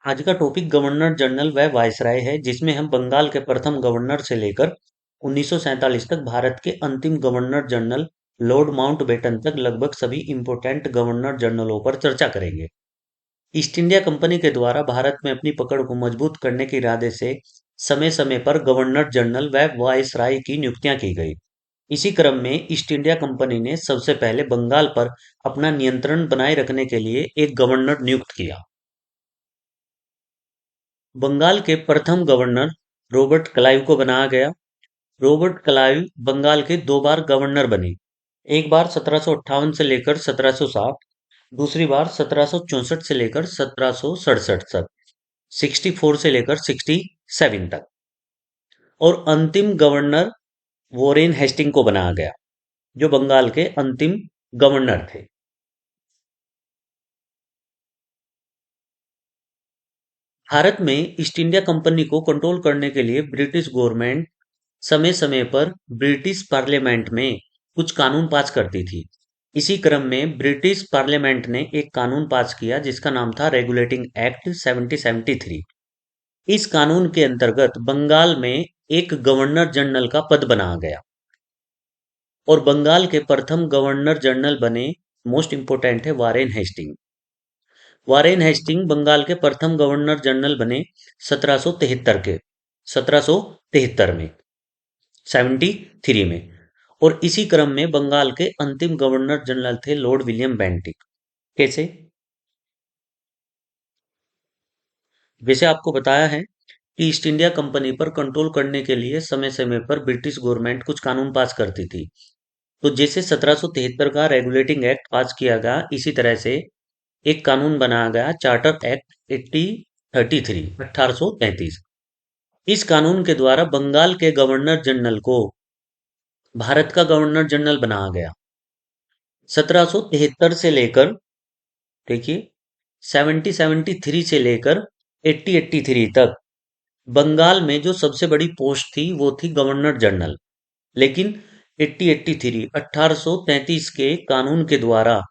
आज का topic governor general व वायसराय है, जिसमें हम बंगाल के प्रथम गवर्नर से लेकर 1947 तक भारत के अंतिम गवर्नर जनरल लॉर्ड माउंटबेटन तक लगभग सभी इंपोर्टेंट गवर्नर जनरलों पर चर्चा करेंगे। ईस्ट इंडिया कंपनी के द्वारा भारत में अपनी पकड़ को मजबूत करने के इरादे से समय समय पर गवर्नर जनरल व वायसराय की नियुक्तियां की गई। इसी क्रम में ईस्ट इंडिया कंपनी ने सबसे पहले बंगाल पर अपना नियंत्रण बनाए रखने के लिए एक गवर्नर नियुक्त किया। बंगाल के प्रथम गवर्नर रॉबर्ट क्लाइव को बनाया गया। रॉबर्ट क्लाइव बंगाल के दो बार गवर्नर बने। एक बार 1758 से लेकर 1760, दूसरी बार 1764 से लेकर 1767 तक, 64 से लेकर 67 तक, और अंतिम गवर्नर वॉरेन हेस्टिंग को बनाया गया, जो बंगाल के अंतिम गवर्नर थे। भारत में ईस्ट इंडिया कंपनी को कंट्रोल करने के लिए ब्रिटिश गवर्नमेंट समय समय पर ब्रिटिश पार्लियामेंट में कुछ कानून पास करती थी। इसी क्रम में ब्रिटिश पार्लियामेंट ने एक कानून पास किया जिसका नाम था रेगुलेटिंग एक्ट 1773। इस कानून के अंतर्गत बंगाल में एक गवर्नर जनरल का पद बनाया गया और बंगाल के प्रथम गवर्नर जनरल बने, मोस्ट इंपोर्टेंट है, Warren Hasting. Warren Hasting Bengal के प्रथम गवर्नर जनरल बने 1773 में, 73 में। और इसी क्रम में बंगाल के अंतिम गवर्नर जनरल थे लॉर्ड विलियम बेंटिक। कैसे? जैसे आपको बताया है कि ईस्ट इंडिया कंपनी पर कंट्रोल करने के लिए समय समय पर ब्रिटिश गवर्नमेंट कुछ कानून पास करती थी। तो जैसे 1773 का रेगुलेटिंग एक्ट पास किया गया, इसी तरह से एक कानून बनाया गया, चार्टर एक्ट 1833। इस कानून के द्वारा बंगाल के गवर्नर जनरल को भारत का गवर्नर जनरल बनाया गया। 1773 से लेकर, देखिए, 1773 से लेकर 1883 तक बंगाल में जो सबसे बड़ी पोस्ट थी वो थी गवर्नर जनरल। लेकिन 1833 के कानून के द्वारा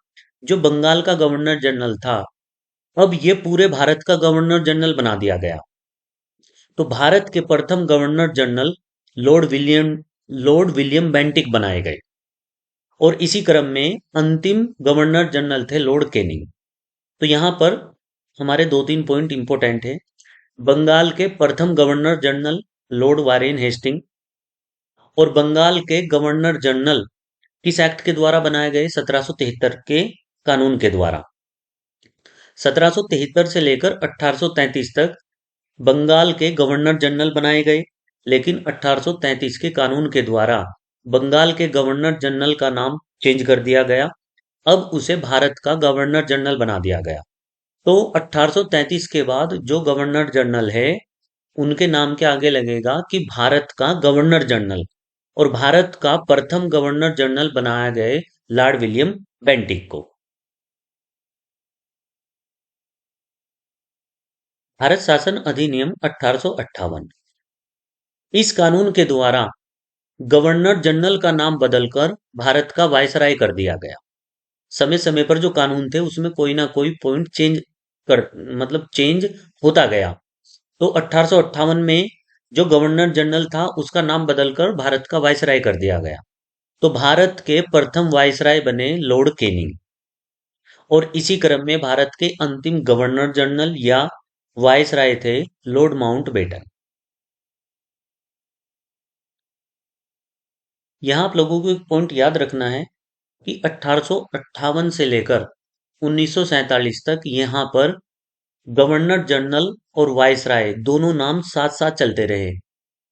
जो बंगाल का गवर्नर जनरल था, अब ये पूरे भारत का गवर्नर जनरल बना दिया गया। तो भारत के प्रथम governor general Lord William Bentinck बनाए गए और इसी क्रम में अंतिम गवर्नर जनरल थे लॉर्ड कैनिंग। तो यहाँ पर हमारे दो तीन पॉइंट इंपोर्टेंट है। बंगाल के प्रथम governor general Lord Warren Hasting और बंगाल के गवर्नर जनरल किस एक्ट के द्वारा बनाए गए? 1773 के कानून के द्वारा। 1773 से लेकर 1833 तक बंगाल के गवर्नर जनरल बनाए गए, लेकिन 1833 के कानून के द्वारा बंगाल के गवर्नर जनरल का नाम चेंज कर दिया गया। अब उसे भारत का गवर्नर जनरल बना दिया गया। तो 1833 के बाद जो गवर्नर जनरल है उनके नाम के आगे लगेगा कि भारत का गवर्नर जनरल, और भारत का प्रथम गवर्नर जनरल बनाया गए लॉर्ड विलियम बेंटिक को। भारत शासन अधिनियम 1858। इस कानून के द्वारा गवर्नर जनरल का नाम बदलकर भारत का वायसराय कर दिया गया। समय समय पर जो कानून थे उसमें कोई ना कोई पॉइंट कर चेंज होता गया। तो 1858 में जो गवर्नर जनरल था उसका नाम बदलकर भारत का वायसराय कर दिया गया। तो भारत के प्रथम वायसराय बने लॉर्ड कैनिंग और इसी क्रम में भारत के अंतिम गवर्नर जनरल या वायसराय थे लॉर्ड माउंटबेटन। यहाँ आप लोगों को एक पॉइंट याद रखना है कि 1858 से लेकर 1947 तक यहाँ पर गवर्नर जनरल और वायसराय दोनों नाम साथ साथ चलते रहे,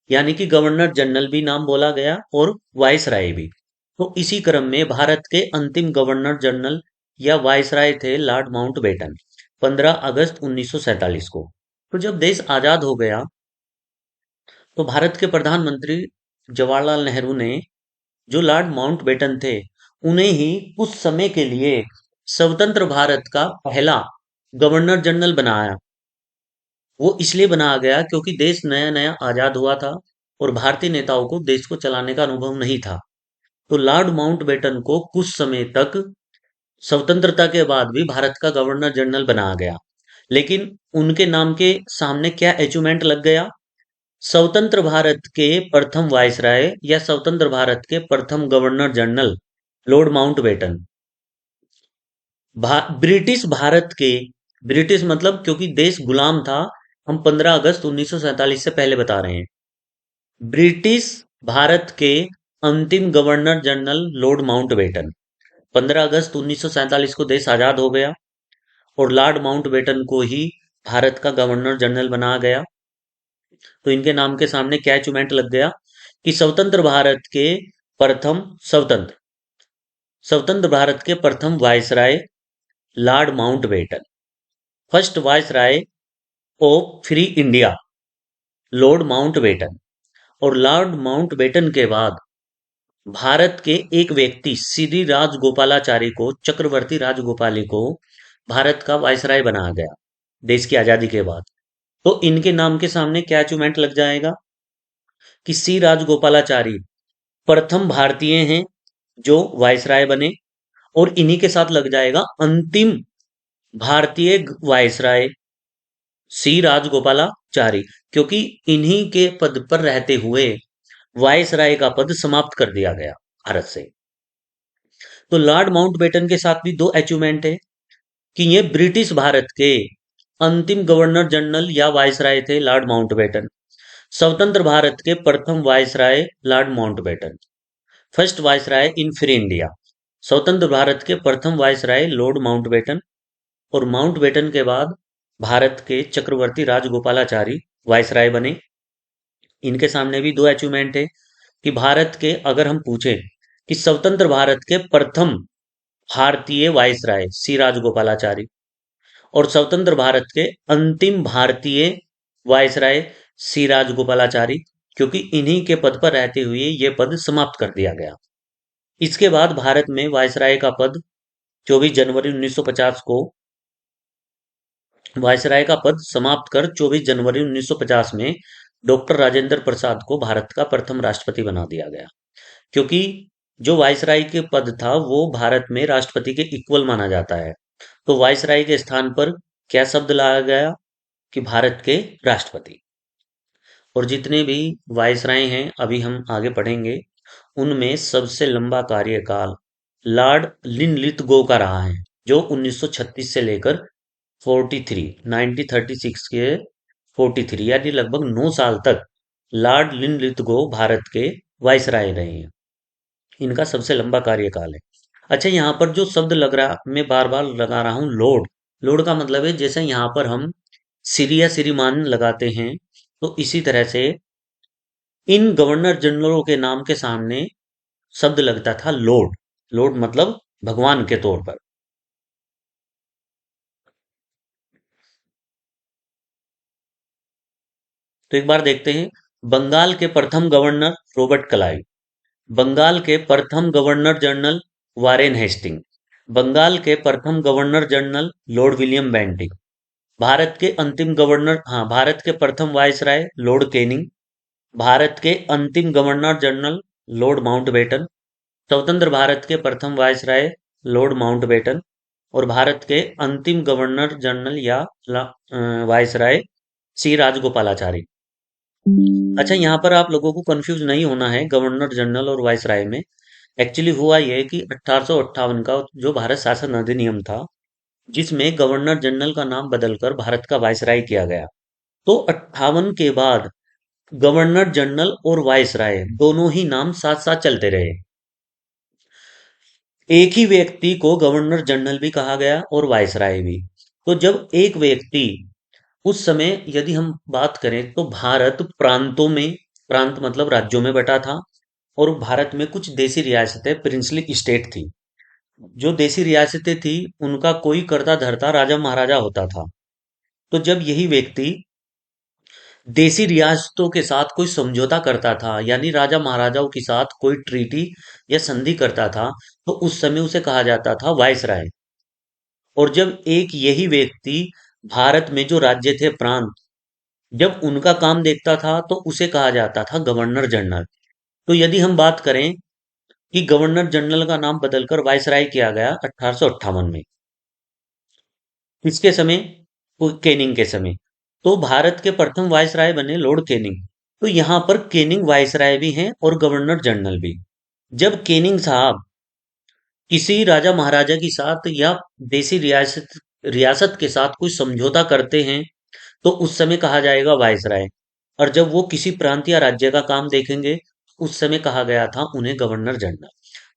यानी कि गवर्नर जनरल भी नाम बोला गया और वायसराय भी। तो इसी क्रम में भारत के अंतिम गवर्नर जनरल या वायसराय थे लॉर्ड माउंटबेटन 15 अगस्त 1947 को। तो जब देश आजाद हो गया तो भारत के प्रधानमंत्री जवाहरलाल नेहरू ने जो लॉर्ड माउंटबेटन थे उन्हें ही कुछ समय के लिए स्वतंत्र भारत का पहला गवर्नर जनरल बनाया। वो इसलिए बनाया गया क्योंकि देश नया नया आजाद हुआ था और भारतीय नेताओं को देश को चलाने का अनुभव नहीं था। तो लॉर्ड माउंटबेटन को कुछ समय तक स्वतंत्रता के बाद भी भारत का गवर्नर जनरल बनाया गया। लेकिन उनके नाम के सामने क्या अचीवमेंट लग गया? स्वतंत्र भारत के प्रथम वायसराय या स्वतंत्र भारत के प्रथम governor general Lord Mountbatten. British Bharat के, ब्रिटिश मतलब क्योंकि देश गुलाम था, हम 15 अगस्त 1947 से पहले बता रहे हैं। ब्रिटिश भारत के अंतिम गवर्नर जनरल लॉर्ड माउंटबेटन। 15 अगस्त 1947 को देश आजाद हो गया और लॉर्ड माउंटबेटन को ही भारत का गवर्नर जनरल बनाया गया। तो इनके नाम के सामने क्या अचीवमेंट लग गया कि स्वतंत्र भारत के प्रथम स्वतंत्र स्वतंत्र भारत के प्रथम viceroy Lord Mountbatten, first viceroy of free India Lord Mountbatten. और लॉर्ड माउंटबेटन के बाद भारत के एक व्यक्ति श्री राजगोपालाचारी को, चक्रवर्ती राजगोपाली को भारत का वायसराय बनाया गया देश की आजादी के बाद। तो इनके नाम के सामने क्या अचीवमेंट लग जाएगा कि सी राजगोपालाचारी प्रथम भारतीय हैं जो वायसराय बने, और इन्हीं के साथ लग जाएगा अंतिम भारतीय वायसराय सी राजगोपालाचारी, क्योंकि इन्हीं के पद पर रहते हुए वायसराय का पद समाप्त कर दिया गया भारत से। तो लॉर्ड माउंटबेटन के साथ भी दो अचीवमेंट है कि ये ब्रिटिश भारत के अंतिम गवर्नर जनरल या वायसराय थे लॉर्ड माउंटबेटन। स्वतंत्र भारत के प्रथम viceroy Lord Mountbatten, first viceroy in free India. स्वतंत्र भारत के प्रथम वायसराय लॉर्ड माउंटबेटन, और माउंटबेटन के बाद भारत के चक्रवर्ती राजगोपालाचारी वायसराय बने। इनके सामने भी दो अचीवमेंट है कि भारत के, अगर हम पूछें कि स्वतंत्र भारत के प्रथम भारतीय वायसराय सी राजगोपालाचारी, और स्वतंत्र भारत के अंतिम भारतीय वायसराय सी राजगोपालाचारी, क्योंकि इन्हीं के पद पर रहते हुए ये पद समाप्त कर दिया गया। इसके बाद भारत में वायसराय का पद 24 जनवरी 1950 को, वायसराय का पद समाप्त कर 24 जनवरी 1950 में डॉक्टर राजेंद्र प्रसाद को भारत का प्रथम राष्ट्रपति बना दिया गया, क्योंकि जो वायसराय के पद था वो भारत में राष्ट्रपति के इक्वल माना जाता है। तो वायसराय के स्थान पर क्या शब्द लाया गया कि भारत के राष्ट्रपति। और जितने भी वायसराय हैं अभी हम आगे पढ़ेंगे, उनमें सबसे लंबा कार्यकाल लॉर्ड लिनलिथगो का रहा है, जो 1936 से लेकर 1936 के 43 यानी लगभग 9 साल तक लॉर्ड लिनलिथगो भारत के वायसराय रहे हैं। इनका सबसे लंबा कार्यकाल है। अच्छा, यहाँ पर जो शब्द लग रहा, मैं बार बार लगा रहा हूँ लॉर्ड। लॉर्ड का मतलब है जैसे यहाँ पर हम श्री या श्रीमान लगाते हैं, तो इसी तरह से इन गवर्नर जनरलों के नाम के सामने शब्द लगता था लॉर्ड। लॉर्ड मतलब भगवान के तौर पर। तो एक बार देखते हैं, बंगाल के प्रथम गवर्नर रॉबर्ट क्लाइव, बंगाल के प्रथम governor general Warren Hasting, Bengal के प्रथम governor general Lord William Bentinck, Bharat के अंतिम गवर्नर, हाँ, भारत के प्रथम वायसराय लॉर्ड कैनिंग, भारत के अंतिम गवर्नर जनरल लॉर्ड माउंटबेटन, स्वतंत्र भारत के प्रथम वायसराय लॉर्ड माउंटबेटन, और भारत के अंतिम गवर्नर जनरल या वायसराय सी राजगोपालाचारी। अच्छा, यहाँ पर आप लोगों को कंफ्यूज नहीं होना है गवर्नर जनरल और वायसराय में। एक्चुअली हुआ यह कि 1858 का जो भारत शासन अधिनियम था, जिसमें गवर्नर जनरल का नाम बदलकर भारत का वायसराय किया गया, तो 58 के बाद गवर्नर जनरल और वायसराय दोनों ही नाम साथ साथ चलते रहे। एक ही व्यक्ति को गवर्नर जनरल भी कहा गया और वायसराय भी। तो जब एक व्यक्ति, उस समय यदि हम बात करें तो भारत प्रांतों में, प्रांत मतलब राज्यों में बटा था, और भारत में कुछ देसी रियासतें, प्रिंसली स्टेट थी। जो देसी रियासतें थी उनका कोई कर्ता धर्ता राजा महाराजा होता था। तो जब यही व्यक्ति देसी रियासतों के साथ कोई समझौता करता था, यानी राजा महाराजाओं के साथ कोई ट्रीटी या संधि करता था, तो उस समय उसे कहा जाता था वायसराय। और जब एक यही व्यक्ति भारत में जो राज्य थे, प्रांत, जब उनका काम देखता था तो उसे कहा जाता था गवर्नर जनरल। तो यदि हम बात करें कि गवर्नर जनरल का नाम बदलकर वायसराय किया गया 1858 में, इसके समय केनिंग के समय। तो भारत के प्रथम वायसराय बने लॉर्ड केनिंग। तो यहाँ पर केनिंग वायसराय भी हैं और गवर्नर जनरल भी। जब केनिंग साहब किसी राजा महाराजा के साथ या देसी रियासत रियासत के साथ कोई समझौता करते हैं तो उस समय कहा जाएगा वायसराय। और जब वो किसी प्रांत या राज्य का काम देखेंगे उस समय कहा गया था उन्हें गवर्नर जनरल।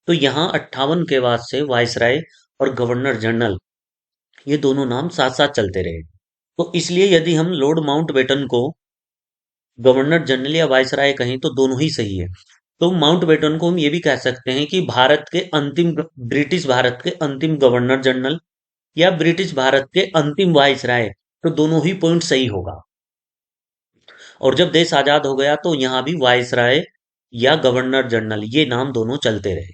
तो यहाँ 58 के बाद से वायसराय और गवर्नर जनरल ये दोनों नाम साथ साथ चलते रहे। तो इसलिए यदि हम लॉर्ड माउंटबेटन को गवर्नर जनरल या वायसराय कहें तो दोनों ही सही है। तो माउंटबेटन को हम ये भी कह सकते हैं कि ब्रिटिश भारत के अंतिम गवर्नर जनरल या ब्रिटिश भारत के अंतिम वायसराय। तो दोनों ही पॉइंट सही होगा। और जब देश आजाद हो गया तो यहाँ भी वायसराय या गवर्नर जनरल ये नाम दोनों चलते रहे।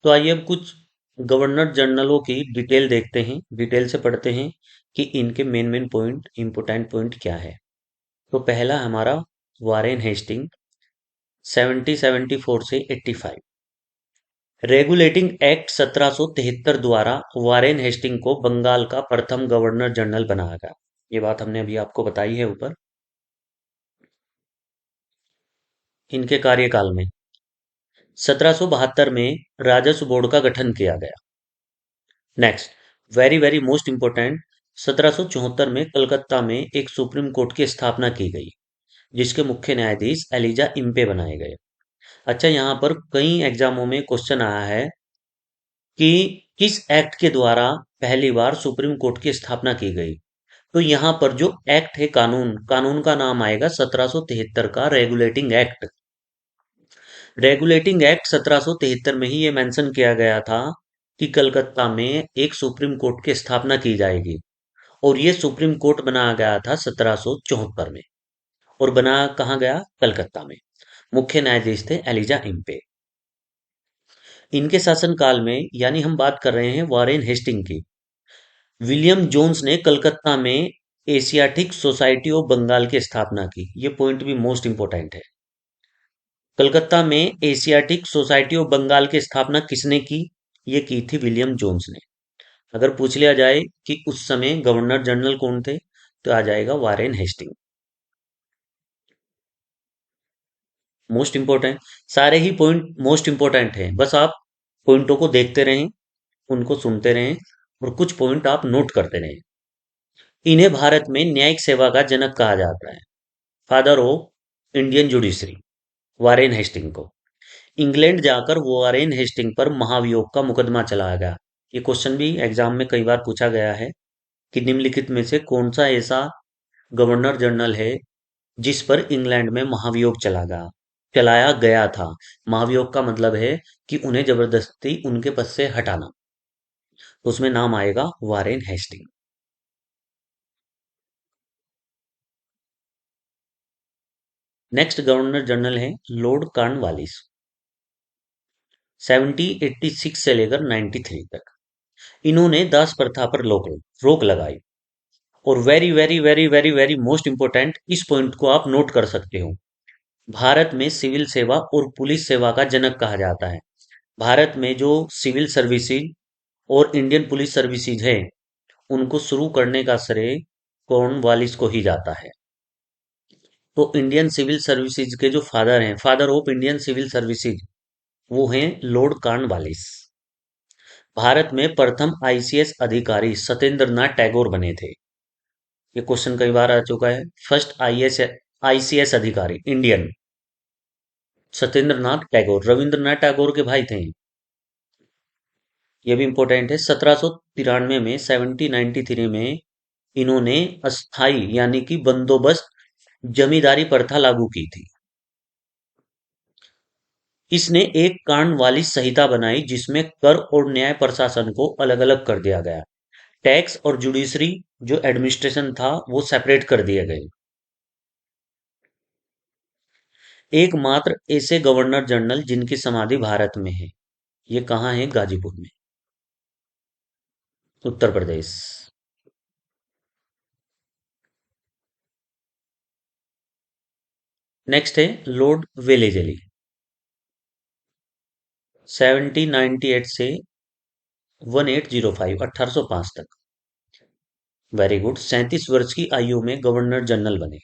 तो आइए अब कुछ गवर्नर जनरलों की डिटेल देखते हैं, डिटेल से पढ़ते हैं कि इनके main main point, important point क्या है। तो पहला हमारा वारेन हेस्टिंग 1774 से 85। रेगुलेटिंग एक्ट 1773 द्वारा वारेन हेस्टिंग को बंगाल का प्रथम गवर्नर जनरल बनाया गया। ये बात हमने अभी आपको बताई है ऊपर। इनके कार्यकाल में 1772 में राजस्व बोर्ड का गठन किया गया। Next, very very most important, 1774 में कलकत्ता में एक सुप्रीम कोर्ट की स्थापना की गई जिसके मुख्य न्यायाधीश एलिजा इम्पे बनाए गए। अच्छा, यहाँ पर कई एग्जामों में क्वेश्चन आया है कि किस एक्ट के द्वारा पहली बार सुप्रीम कोर्ट की स्थापना की गई। तो यहाँ पर जो एक्ट है, कानून कानून का नाम आएगा 1773 का रेगुलेटिंग एक्ट। रेगुलेटिंग एक्ट 1773 में ही ये मेंशन किया गया था कि कलकत्ता में एक सुप्रीम कोर्ट की स्थापना की जाएगी। और ये सुप्रीम कोर्ट बनाया गया था 1774 में। और बनाया कहाँ गया? कलकत्ता में। मुख्य न्यायाधीश थे एलिजा इम्पे। इनके शासनकाल में, यानी हम बात कर रहे हैं वॉरेन हेस्टिंग की, विलियम जोन्स ने कलकत्ता में एशियाटिक सोसाइटी ऑफ बंगाल की स्थापना की। ये पॉइंट भी मोस्ट इंपोर्टेंट है। कलकत्ता में एशियाटिक सोसाइटी ऑफ बंगाल की स्थापना किसने की? ये की थी विलियम जोन्स ने। अगर पूछ लिया जाए कि उस समय गवर्नर जनरल कौन थे तो आ जाएगा वारेन हेस्टिंग। मोस्ट इंपोर्टेंट, सारे ही पॉइंट मोस्ट इंपोर्टेंट हैं, बस आप पॉइंटों को देखते रहें, उनको सुनते रहें और कुछ पॉइंट आप नोट करते रहें। इन्हें भारत में न्यायिक सेवा का जनक कहा जाता है, father of Indian judiciary, Warren Hasting को। इंग्लैंड जाकर वारेन हेस्टिंग पर महाभियोग का मुकदमा चलाया गया। ये क्वेश्चन भी एग्जाम में कई बार पूछा गया है कि निम्नलिखित में से कौन सा ऐसा गवर्नर जनरल है जिस पर इंग्लैंड में महाभियोग चलाया गया था। महाभियोग का मतलब है कि उन्हें जबरदस्ती उनके पद से हटाना। तो उसमें नाम आएगा Warren Hasting. Next governor general है लॉर्ड कॉर्नवालिस, 1786 से लेकर 93 तक। इन्होंने दास प्रथा पर रोक लगाई। और very very very very very most important, इस पॉइंट को आप नोट कर सकते हो। भारत में सिविल सेवा और पुलिस सेवा का जनक कहा जाता है। भारत में जो सिविल सर्विसेज और इंडियन पुलिस सर्विसेज है उनको शुरू करने का श्रेय कॉर्नवालिस को ही जाता है। तो इंडियन सिविल सर्विसेज के जो फादर हैं, father of Indian civil services, वो हैं लॉर्ड कॉर्नवालिस। भारत में प्रथम आईसीएस अधिकारी सत्येंद्र नाथ टैगोर बने थे। ये क्वेश्चन कई बार आ चुका है। फर्स्ट आईसीएस अधिकारी इंडियन, सत्येंद्र नाथ टैगोर, रविंद्रनाथ टैगोर के भाई थे। ये भी इंपॉर्टेंट है। 1793 में 1793 में इन्होंने अस्थाई यानी कि बंदोबस्त जमींदारी प्रथा लागू की थी। इसने एक कार्नवालिस संहिता बनाई जिसमें कर और न्याय प्रशासन को अलग अलग कर दिया गया। टैक्स और जुडिशरी जो एडमिनिस्ट्रेशन था वो सेपरेट कर दिए गए। एकमात्र ऐसे गवर्नर जनरल जिनकी समाधि भारत में है, ये कहाँ है? गाजीपुर में, उत्तर प्रदेश। नेक्स्ट है लॉर्ड वेलेजली, 1798 से 1805, 1805 तक। Very good. 37 वर्ष की आयु में गवर्नर जनरल बने।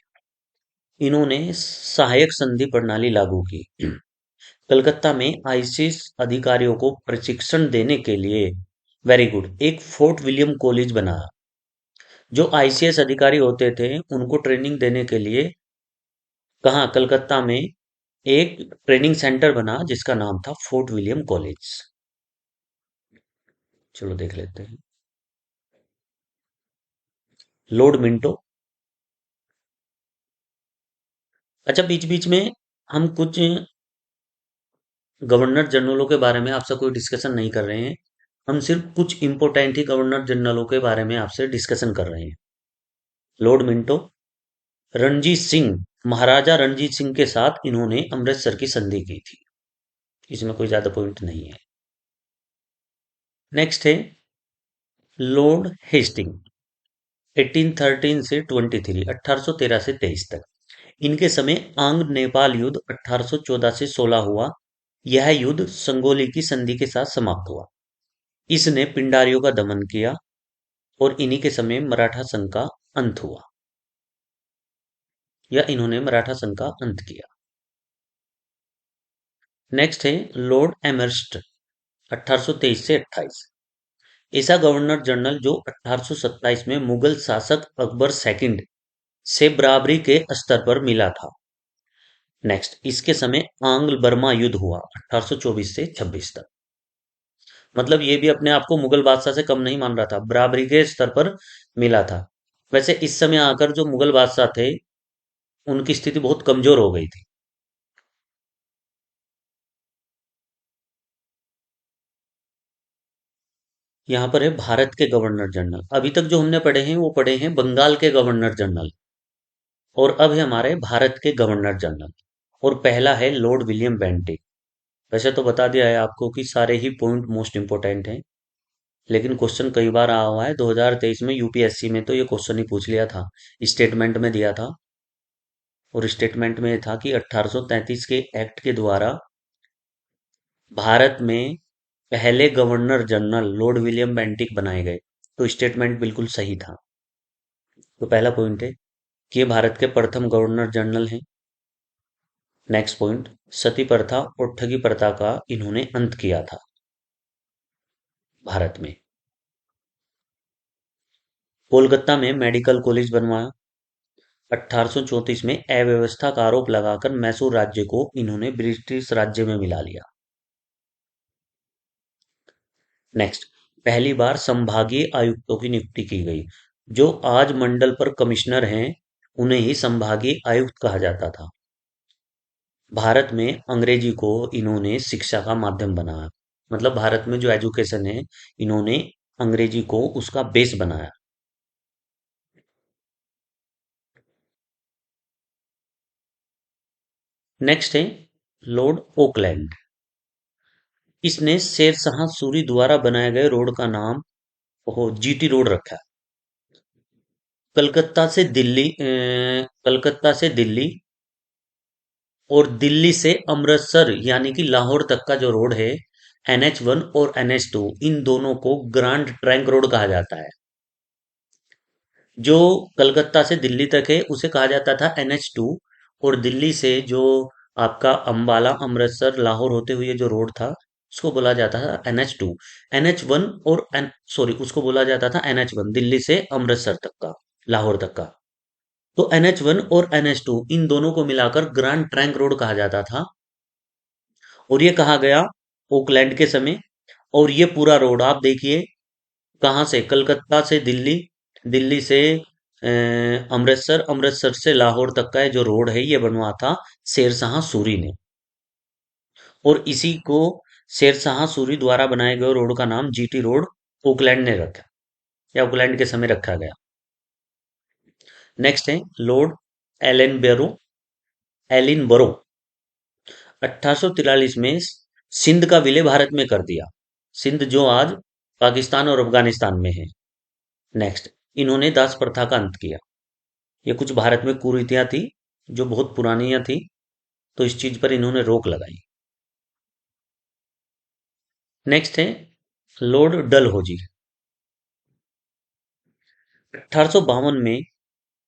इन्होंने सहायक संधि प्रणाली लागू की। कलकत्ता में आईसीएस अधिकारियों को प्रशिक्षण देने के लिए, वेरी गुड, एक फोर्ट विलियम कॉलेज बनाया। जो आईसीएस अधिकारी होते थे उनको ट्रेनिंग देने के लिए कहाँ, कलकत्ता में एक ट्रेनिंग सेंटर बना जिसका नाम था फोर्ट विलियम कॉलेज। चलो देख लेते हैं। Lord Minto. अच्छा, बीच बीच में हम कुछ गवर्नर जनरलों के बारे में आपसे कोई डिस्कशन नहीं कर रहे हैं। हम सिर्फ कुछ इंपोर्टेंट ही गवर्नर जनरलों के बारे में आपसे डिस्कशन कर रहे हैं। Lord Minto. रणजीत सिंह, महाराजा रणजीत सिंह के साथ इन्होंने अमृतसर की संधि की थी। इसमें कोई ज्यादा पॉइंट नहीं है। नेक्स्ट है लॉर्ड हेस्टिंग। 1813 से 23, 1813 से 23 तक। इनके समय आंग्ल नेपाल युद्ध 1814 से 16 हुआ। यह युद्ध संगोली की संधि के साथ समाप्त हुआ। इसने पिंडारियों का दमन किया और इन्हीं के समय मराठा संघ का अंत हुआ, या इन्होंने मराठा संघ का अंत किया। नेक्स्ट है लॉर्ड एमर्स्ट, 1823 से 28। ऐसा गवर्नर जनरल जो 1827 में मुगल शासक अकबर सेकंड से बराबरी के स्तर पर मिला था। नेक्स्ट, इसके समय आंग्ल बर्मा युद्ध हुआ 1824 से 26 तक। मतलब ये भी अपने आप को मुगल बादशाह से कम नहीं मान रहा था, बराबरी के स्तर पर मिला था। वैसे इस समय आकर जो मुगल बादशाह थे उनकी स्थिति बहुत कमजोर हो गई थी। यहाँ पर है भारत के गवर्नर जनरल। अभी तक जो हमने पढ़े हैं वो पढ़े हैं बंगाल के गवर्नर जनरल, और अब है हमारे भारत के गवर्नर जनरल। और पहला है लॉर्ड विलियम बेंटिक। वैसे तो बता दिया है आपको कि सारे ही पॉइंट मोस्ट इंपोर्टेंट हैं, लेकिन क्वेश्चन कई बार आया हुआ है। 2023 में यूपीएससी में तो ये क्वेश्चन ही पूछ लिया था, स्टेटमेंट में दिया था। और स्टेटमेंट में था कि 1833 के एक्ट के द्वारा भारत में पहले governor general Lord William Bentinck बनाए गए। तो स्टेटमेंट बिल्कुल सही था। तो पहला पॉइंट है कि ये भारत के प्रथम गवर्नर जनरल हैं। नेक्स्ट पॉइंट, सती प्रथा और ठगी प्रथा का इन्होंने अंत किया था भारत में। कोलकाता में मेडिकल कॉलेज बनवाया। 1834 में अव्यवस्था का आरोप लगाकर मैसूर राज्य को इन्होंने ब्रिटिश राज्य में मिला लिया। नेक्स्ट, पहली बार संभागीय आयुक्तों की नियुक्ति की गई। जो आज मंडल पर कमिश्नर हैं उन्हें ही संभागीय आयुक्त कहा जाता था। भारत में अंग्रेजी को इन्होंने शिक्षा का माध्यम बनाया। मतलब भारत में जो एजुकेशन है इन्होंने अंग्रेजी को उसका बेस बनाया। नेक्स्ट है लॉर्ड ओकलैंड। इसने शेरशाह सूरी द्वारा बनाए गए रोड का नाम जीटी रोड रखा। कलकत्ता से दिल्ली और दिल्ली से अमृतसर यानी कि लाहौर तक का जो रोड है, NH1 और NH2, इन दोनों को ग्रांड ट्रंक रोड कहा जाता है। जो कलकत्ता से दिल्ली तक है उसे कहा जाता था NH2, और दिल्ली से जो आपका अंबाला अमृतसर लाहौर होते हुए जो रोड था उसको बोला जाता था NH2। NH1 और सॉरी, उसको बोला जाता था NH1, दिल्ली से अमृतसर तक का, लाहौर तक का। तो NH1 और NH2 इन दोनों को मिलाकर ग्रांड ट्रंक रोड कहा जाता था। और ये कहा गया ओकलैंड के समय। और ये पूरा रोड आप देखिए, कहाँ से, कलकत्ता से दिल्ली, दिल्ली से अमृतसर, अमृतसर से लाहौर तक का जो रोड है ये बनवा था शेरशाह सूरी ने। और इसी को शेरशाह सूरी द्वारा बनाए गए रोड का नाम जीटी रोड ओकलैंड ने रखा, या ओकलैंड के समय रखा गया। नेक्स्ट है लॉर्ड एलन बेरो, एलिन बरो। 1843 में सिंध का विलय भारत में कर दिया। सिंध जो आज पाकिस्तान और अफगानिस्तान में है। नेक्स्ट, इन्होंने दास प्रथा का अंत किया। ये कुछ भारत में कुरीतियां थी जो बहुत पुरानी थी, तो इस चीज पर इन्होंने रोक लगाई। नेक्स्ट है लॉर्ड डलहौजी। 1852 में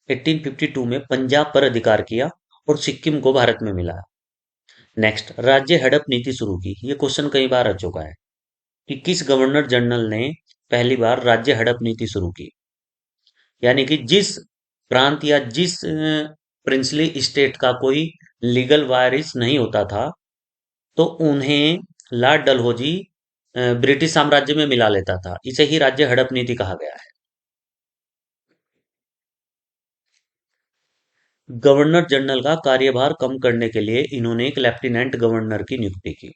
1852 में पंजाब पर अधिकार किया और सिक्किम को भारत में मिला। नेक्स्ट, राज्य हड़प नीति शुरू की। ये क्वेश्चन कई बार आ चुका है कि किस गवर्नर जनरल ने पहली बार राज्य हड़प नीति शुरू की। यानी कि जिस प्रांत या जिस प्रिंसली स्टेट का कोई लीगल वारिस नहीं होता था, तो उन्हें लॉर्ड डलहौजी ब्रिटिश साम्राज्य में मिला लेता था। इसे ही राज्य हड़प नीति कहा गया है। गवर्नर जनरल का कार्यभार कम करने के लिए इन्होंने एक लेफ्टिनेंट गवर्नर की नियुक्ति की।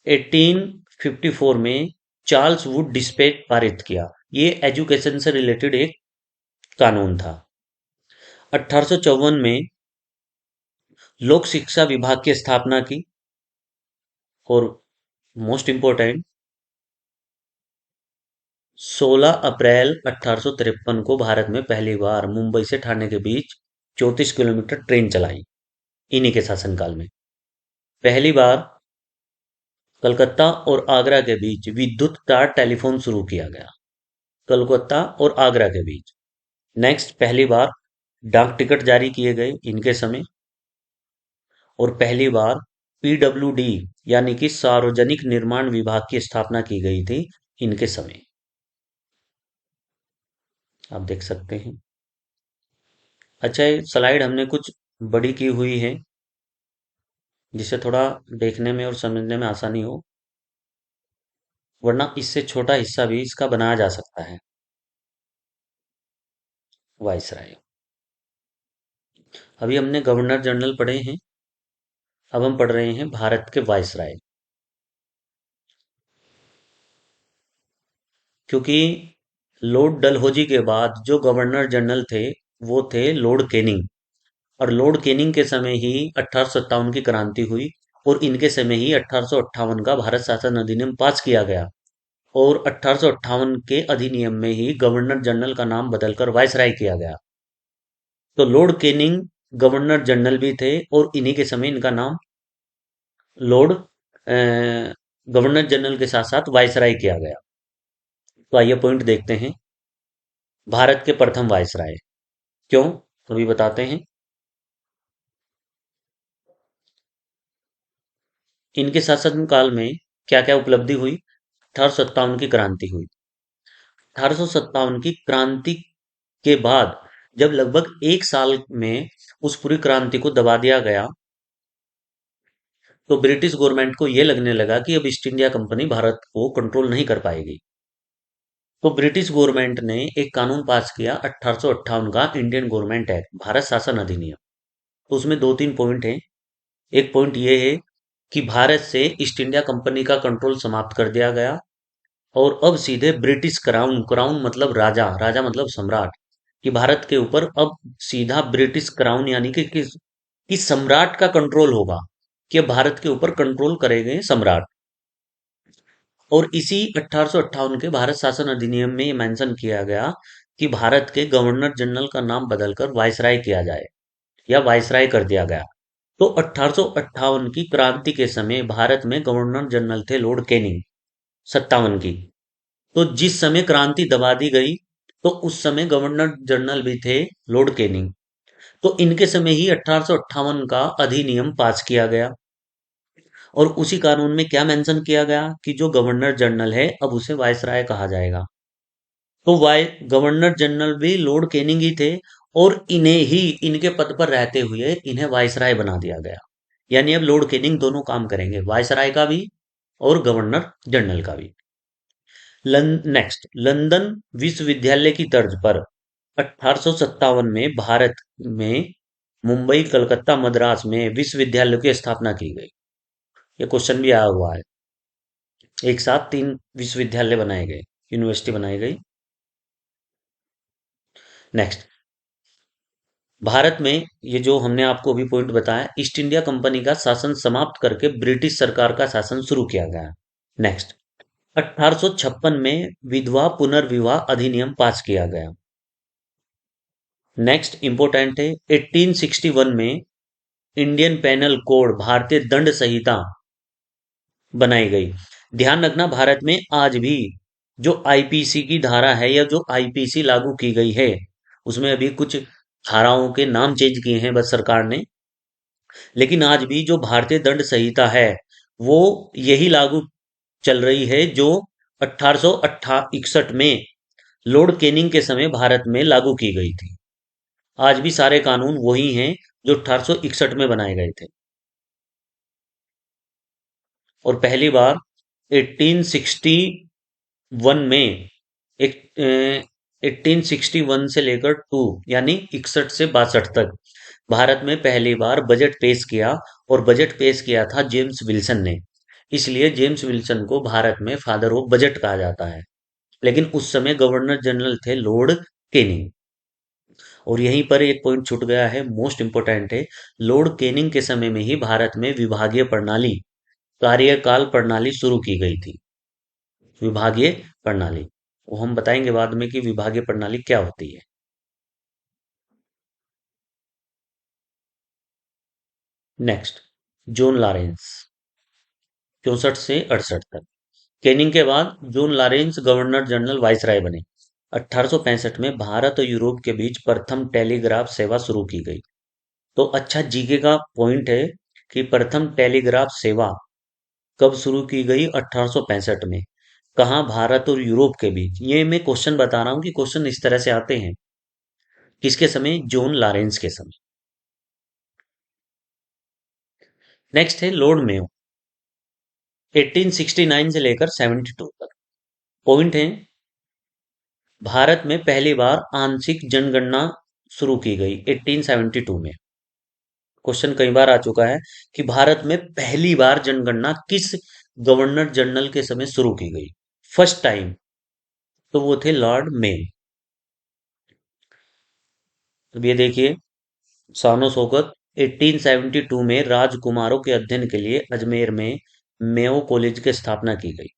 1854 में चार्ल्स वुड डिस्पेच पारित किया। ये एजुकेशन से रिलेटेड एक कानून था। 1854 में लोक शिक्षा विभाग की स्थापना की। और मोस्ट इंपोर्टेंट, 16 अप्रैल 1853 को भारत में पहली बार मुंबई से ठाणे के बीच 34 किलोमीटर ट्रेन चलाई। इन्हीं के शासनकाल में पहली बार कलकत्ता और आगरा के बीच विद्युत तार टेलीफोन शुरू किया गया। कलकत्ता और आगरा के बीच। नेक्स्ट, पहली बार डाक टिकट जारी किए गए इनके समय। और पहली बार पीडब्ल्यूडी यानी कि सार्वजनिक निर्माण विभाग की स्थापना की गई थी इनके समय। आप देख सकते हैं। अच्छा, ये स्लाइड हमने कुछ बड़ी की हुई है जिससे थोड़ा देखने में और समझने में आसानी हो, वरना इससे छोटा हिस्सा भी इसका बनाया जा सकता है। वाइसराय। अभी हमने गवर्नर जनरल पढ़े हैं, अब हम पढ़ रहे हैं भारत के वाइसराय। क्योंकि लॉर्ड डलहौजी के बाद जो गवर्नर जनरल थे वो थे लॉर्ड कैनिंग। और लॉर्ड कैनिंग के समय ही 1857 की क्रांति हुई और इनके समय ही 1858 का भारत शासन अधिनियम पास किया गया। और 1858 के अधिनियम में ही गवर्नर जनरल का नाम बदलकर वाइसराय किया गया। तो लॉर्ड कैनिंग गवर्नर जनरल भी थे और इन्हीं के समय इनका नाम लॉर्ड गवर्नर जनरल के साथ साथ वाइसराय किया गया। तो आइए पॉइंट देखते हैं। भारत के प्रथम वाइसराय क्यों, अभी बताते हैं। इनके शासनकाल में क्या क्या उपलब्धि हुई। 1857 की क्रांति हुई। 1857 की क्रांति के बाद जब लगभग एक साल में उस पूरी क्रांति को दबा दिया गया, तो ब्रिटिश गवर्नमेंट को यह लगने लगा कि अब ईस्ट इंडिया कंपनी भारत को कंट्रोल नहीं कर पाएगी। तो ब्रिटिश गवर्नमेंट ने एक कानून पास किया 1858 का इंडियन गवर्नमेंट एक्ट, भारत शासन अधिनियम। तो उसमें दो तीन पॉइंट हैं। एक पॉइंट ये है कि भारत से ईस्ट इंडिया कंपनी का कंट्रोल समाप्त कर दिया गया और अब सीधे ब्रिटिश क्राउन, क्राउन मतलब राजा, राजा मतलब सम्राट, कि भारत के ऊपर अब सीधा ब्रिटिश क्राउन यानी कि सम्राट का कंट्रोल होगा, कि अब भारत के ऊपर कंट्रोल करेंगे सम्राट। और इसी 1858 के भारत शासन अधिनियम में ये मेंशन किया गया कि भारत के गवर्नर जनरल का नाम बदलकर वाइसराय किया जाए या वाइसराय कर दिया गया। तो 1858 की क्रांति के समय भारत में गवर्नर जनरल थे लॉर्ड कैनिंग, 57 की। तो जिस समय क्रांति दबा दी गई तो उस समय गवर्नर जनरल भी थे लॉर्ड कैनिंग। तो इनके समय ही 1858 का अधिनियम पास किया गया। और उसी कानून में क्या मेंशन किया गया कि जो गवर्नर जनरल है अब उसे वायसराय कहा जाएगा। तो वाय गवर्नर जनरल भी लॉर्ड कैनिंग ही थे और इन्हें ही इनके पद पर रहते हुए इन्हें वायसराय बना दिया गया। यानी अब लॉर्ड कैनिंग दोनों काम करेंगे, वायसराय का भी और गवर्नर जनरल का भी। नेक्स्ट, लंदन विश्वविद्यालय की तर्ज पर 1857 में भारत में मुंबई, कलकत्ता, मद्रास में विश्वविद्यालयों की स्थापना की गई। ये क्वेश्चन भी आया हुआ है। एक साथ तीन विश्वविद्यालय बनाए गए, यूनिवर्सिटी बनाई गई। नेक्स्ट, भारत में ये जो हमने आपको अभी पॉइंट बताया, ईस्ट इंडिया कंपनी का शासन समाप्त करके ब्रिटिश सरकार का शासन शुरू किया गया। नेक्स्ट, 1856 में विधवा पुनर्विवाह अधिनियम पास किया गया। नेक्स्ट इंपोर्टेंट है, 1861 में इंडियन पेनल कोड, भारतीय दंड संहिता बनाई गई। ध्यान रखना, भारत में आज भी जो आईपीसी की धारा है या जो आईपीसी लागू की गई है, उसमें अभी कुछ धाराओं के नाम चेंज किए हैं बस सरकार ने, लेकिन आज भी जो भारतीय दंड संहिता है वो यही लागू चल रही है जो 1861 में लॉर्ड केनिंग के समय भारत में लागू की गई थी। आज भी सारे कानून वही हैं जो 1861 में बनाए गए थे। और पहली बार 1861 में एक 1861 से लेकर टू यानी 61 से 62 तक भारत में पहली बार बजट पेश किया, और बजट पेश किया था जेम्स विल्सन ने। इसलिए जेम्स विल्सन को भारत में फादर ऑफ बजट कहा जाता है। लेकिन उस समय गवर्नर जनरल थे लॉर्ड केनिंग। और यहीं पर एक पॉइंट छूट गया है, मोस्ट इंपोर्टेंट है। लॉर्ड केनिंग के समय में ही भारत में विभागीय प्रणाली, कार्यकाल प्रणाली शुरू की गई थी। विभागीय प्रणाली, वो हम बताएंगे बाद में कि विभागीय प्रणाली क्या होती है। नेक्स्ट, जॉन लॉरेंस, 64 से 68 तक। केनिंग के बाद John Lawrence governor general viceroy बने। 1865 में भारत और यूरोप के बीच प्रथम टेलीग्राफ सेवा शुरू की गई। तो अच्छा जीके का पॉइंट है कि प्रथम टेलीग्राफ सेवा कब शुरू की गई? 1865 में। कहाँ? भारत और यूरोप के बीच। ये मैं क्वेश्चन बता रहा हूँ कि क्वेश्चन इस तरह से आते हैं। किसके समय? जॉन लॉरेंस के समय। नेक्स्ट है लॉर्ड मेयो, 1869 से लेकर 72 तक। पॉइंट है, भारत में पहली बार आंशिक जनगणना शुरू की गई 1872 में। क्वेश्चन कई बार आ चुका है कि भारत में पहली बार जनगणना किस गवर्नर जनरल के समय शुरू की गई, फर्स्ट टाइम। तो वो थे लॉर्ड मे। अब ये देखिए, शानो शौकत, 1872 में राजकुमारों के अध्ययन के लिए अजमेर में मेयो कॉलेज की स्थापना की गई।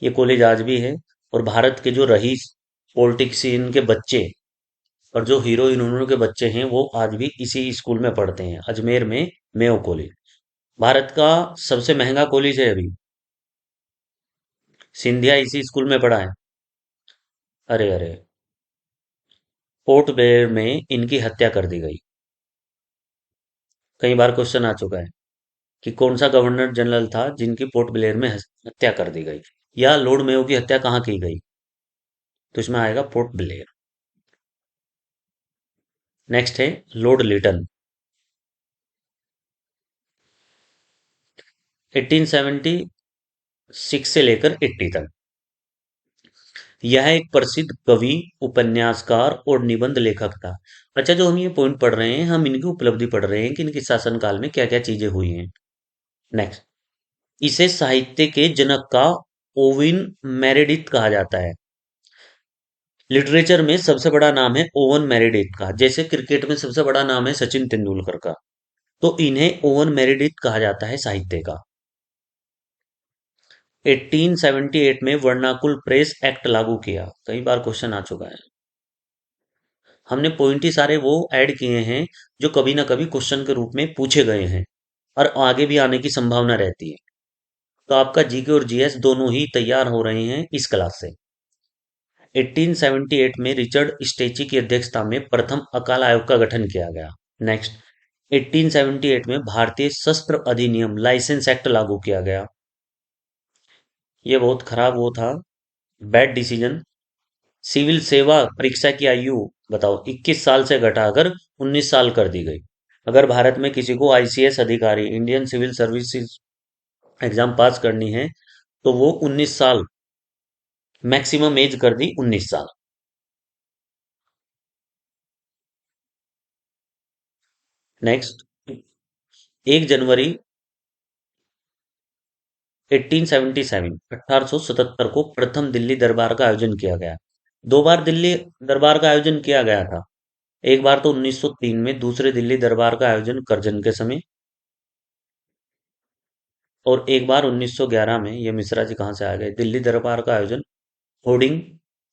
ये कॉलेज आज भी है। और भारत के जो रईस, पॉलिटिशियन के बच्चे और जो हीरो हीरोइनों के बच्चे हैं वो आज भी इसी स्कूल में पढ़ते हैं, अजमेर में मेयो कॉलेज। भारत का सबसे महंगा कॉलेज है अभी। सिंधिया इसी स्कूल में पढ़ा है। अरे अरे, पोर्ट ब्लेयर में इनकी हत्या कर दी गई। कई बार क्वेश्चन आ चुका है कि कौन सा गवर्नर जनरल था जिनकी पोर्ट ब्लेयर में हत्या कर दी गई, या लॉर्ड मेयो की हत्या कहाँ की गई? तो इसमें आएगा पोर्ट ब्लेयर। नेक्स्ट है लॉर्ड लिटन, 1876 से लेकर 80 तक। यह एक प्रसिद्ध कवि, उपन्यासकार और निबंध लेखक था। अच्छा, जो हम ये पॉइंट पढ़ रहे हैं, हम इनकी उपलब्धि पढ़ रहे हैं कि इनके शासनकाल में क्या क्या चीजें हुई हैं। नेक्स्ट, इसे साहित्य के जनक का ओविन मेरेडिथ कहा जाता है। लिटरेचर में सबसे बड़ा नाम है ओवन मेरेडिथ का, जैसे क्रिकेट में सबसे बड़ा नाम है सचिन तेंदुलकर का। तो इन्हें ओवन मेरेडिथ कहा जाता है साहित्य का। 1878 में वर्नाकुल प्रेस एक्ट लागू किया। कई बार क्वेश्चन आ चुका है। हमने पॉइंट ही सारे वो ऐड किए हैं जो कभी ना कभी क्वेश्चन के रूप में पूछे गए हैं और आगे भी आने की संभावना रहती है। तो आपका जीके और जीएस दोनों ही तैयार हो रहे हैं इस क्लास से। 1878 में रिचर्ड स्टेची की अध्यक्षता में प्रथम अकाल आयोग का गठन किया गया। नेक्स्ट, 1878 में भारतीय शस्त्र अधिनियम लाइसेंस एक्ट लागू किया गया। ये बहुत खराब वो था, बैड डिसीजन। सिविल सेवा परीक्षा की आयु बताओ 21 साल से घटाकर 19 साल कर दी गई। अगर भारत में किसी को आईसीएस अधिकारी, Indian civil services exam pass करनी है तो वो 19 साल, मैक्सिमम एज कर दी 19 साल। नेक्स्ट, 1 जनवरी 1877 1877 को प्रथम दिल्ली दरबार का आयोजन किया गया। दो बार दिल्ली दरबार का आयोजन किया गया था। एक बार तो 1903 में, दूसरे दिल्ली दरबार का आयोजन करजन के समय, और एक बार 1911 में। ये मिश्रा जी कहाँ से आ गए? दिल्ली दरबार का आयोजन होर्डिंग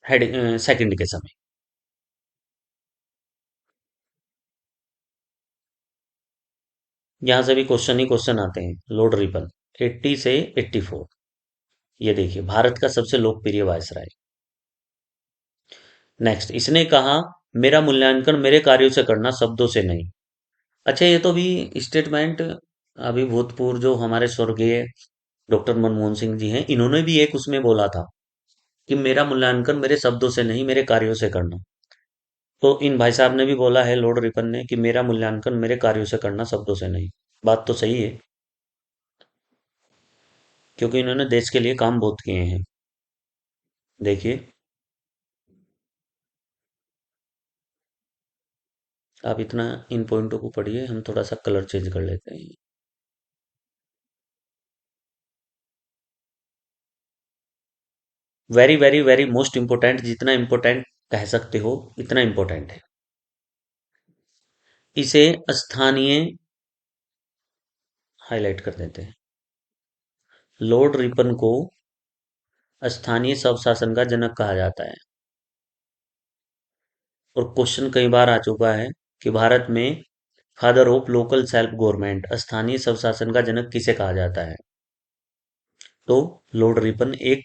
हेड सेकंड के समय। यहाँ से भी क्वेश्चन ही क्वेश्चन आते हैं। लॉर्ड रिपन, 80 से 84। ये देखिए, भारत का सबसे लोकप्रिय वायसराय। नेक्स्ट, इसने कहा, मेरा मूल्यांकन मेरे कार्यों से करना, शब्दों से नहीं। अच्छा, ये तो भी स्टेटमेंट अभी भूतपूर्व जो हमारे स्वर्गीय डॉक्टर मनमोहन सिंह जी हैं, इन्होंने भी एक उसमें बोला था कि मेरा मूल्यांकन मेरे शब्दों से नहीं, मेरे कार्यों से करना। तो इन भाई साहब ने भी बोला है, लॉर्ड रिपन ने, कि मेरा मूल्यांकन मेरे कार्यों से करना, शब्दों से नहीं। बात तो सही है, क्योंकि इन्होंने देश के लिए काम बहुत किए हैं। देखिए, आप इतना इन पॉइंटों को पढ़िए, हम थोड़ा सा कलर चेंज कर लेते हैं। Very very very most important, जितना इंपोर्टेंट कह सकते हो इतना इंपोर्टेंट है। इसे स्थानीय हाईलाइट कर देते हैं। लॉर्ड रिपन को स्थानीय स्वशासन का जनक कहा जाता है। और क्वेश्चन कई बार आ चुका है कि भारत में father of local self government, स्थानीय स्वशासन का जनक किसे कहा जाता है? तो लॉर्ड रिपन एक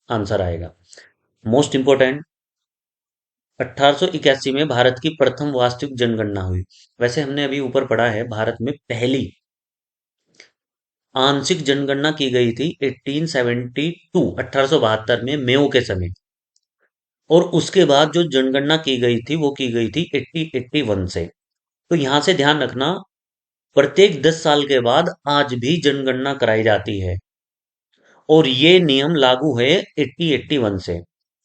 आंसर आएगा। मोस्ट इंपोर्टेंट, 1881 में भारत की प्रथम वास्तविक जनगणना हुई। वैसे हमने अभी ऊपर पढ़ा है, भारत में पहली आंशिक जनगणना की गई थी 1872, 1872 में मेयो के समय। और उसके बाद जो जनगणना की गई थी वो की गई थी 1881 से। तो यहां से ध्यान रखना, प्रत्येक 10 साल के बाद आज भी जनगणना कराई जाती है, और ये नियम लागू है 1881 से।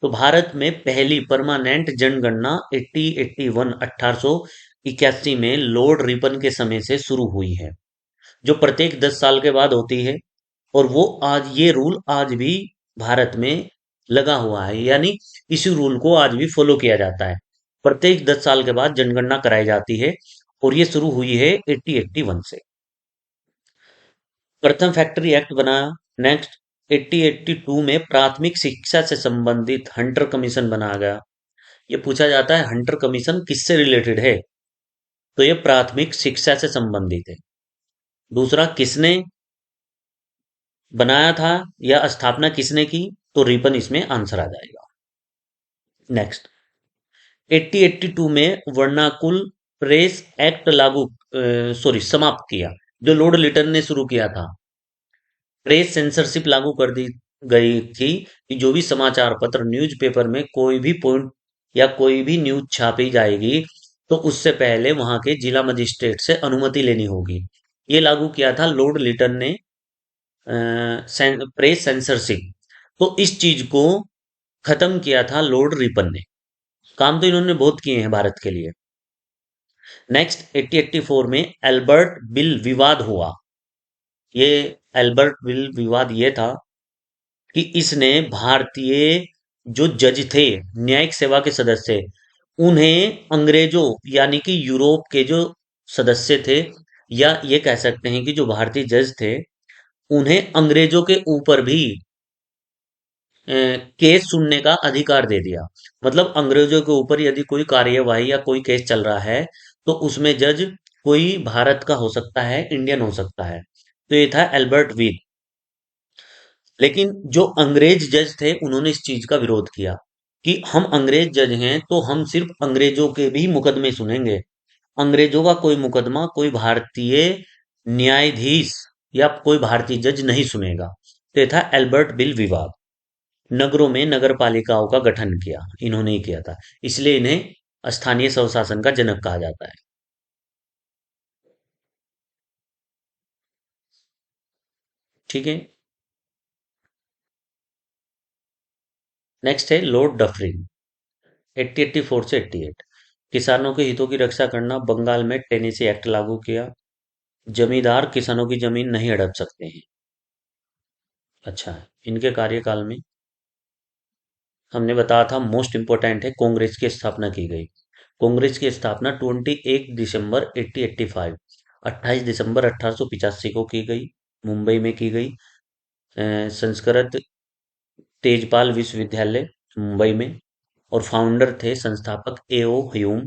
तो भारत में पहली परमानेंट जनगणना 1881, 1881 में लॉर्ड रिपन के समय से शुरू हुई है, जो प्रत्येक 10 साल के बाद होती है। और वो आज, ये रूल आज भी भारत में लगा हुआ है, यानी इसी रूल को आज भी फॉलो किया जाता है। प्रत्येक 10 साल के बाद जनगणना कराई जाती है, और ये शुरू हुई है 1881 से। प्रथम फैक्ट्री एक्ट बना। नेक्स्ट, 1882 में प्राथमिक शिक्षा से संबंधित हंटर कमीशन बनाया गया। ये पूछा जाता है, हंटर कमीशन किससे रिलेटेड है? तो ये प्राथमिक शिक्षा से संबंधित है। दूसरा, किसने बनाया था या स्थापना किसने की? तो रिपन इसमें आंसर आ जाएगा। नेक्स्ट, 1882 में वर्नाकुल प्रेस एक्ट लागू, सॉरी, समाप्त किया, जो लॉर्ड लिटन ने शुरू किया था। प्रेस सेंसरशिप लागू कर दी गई थी, कि जो भी समाचार पत्र, न्यूज़पेपर में कोई भी पॉइंट या कोई भी न्यूज छापी जाएगी, तो उससे पहले वहां के जिला मजिस्ट्रेट से अनुमति लेनी होगी। ये लागू किया था लॉर्ड लिटन ने, प्रेस सेंसरशिप। तो इस चीज को खत्म किया था लॉर्ड रिपन ने। काम तो इन्होंने बहुत किए हैं भारत के लिए। नेक्स्ट, 1884 में एल्बर्ट बिल विवाद हुआ। ये एल्बर्ट बिल विवाद ये था कि इसने भारतीय जो जज थे, न्यायिक सेवा के सदस्य, उन्हें अंग्रेजों, यानी कि यूरोप के जो सदस्य थे, या ये कह सकते हैं कि जो भारतीय जज थे, उन्हें अंग्रेजों के ऊपर भी केस सुनने का अधिकार दे दिया। मतलब अंग्रेजों के ऊपर यदि कोई कार्यवाही या कोई केस चल रहा है, तो उसमें जज कोई भारत का हो सकता है, इंडियन हो सकता है। तो ये था एल्बर्ट वील। लेकिन जो अंग्रेज जज थे, उन्होंने इस चीज का विरोध किया कि हम अंग्रेज जज हैं, तो हम सिर्फ अंग्रेजों के भी मुकदमे सुनेंगे, अंग्रेजों का कोई मुकदमा कोई भारतीय न्यायाधीश या कोई भारतीय जज नहीं सुनेगा। तो ये था एल्बर्ट बिल विवाद। नगरों में नगर पालिकाओं का गठन किया, इन्होंने ही किया था, इसलिए इन्हें स्थानीय स्वशासन का जनक कहा जाता है। ठीक है। नेक्स्ट है लॉर्ड डफरिन, 1884 से 88। किसानों के हितों की रक्षा करना, बंगाल में टेनेसी एक्ट लागू किया, जमींदार किसानों की जमीन नहीं हड़प सकते हैं। अच्छा है। इनके कार्यकाल में हमने बताया था, मोस्ट इंपोर्टेंट है, कांग्रेस की स्थापना की गई। कांग्रेस की स्थापना 21 दिसंबर 1885, 28 दिसंबर 1885 को की गई, मुंबई में की गई। संस्कृत तेजपाल विश्वविद्यालय, मुंबई में। और फाउंडर थे, संस्थापक एओ ह्यूम,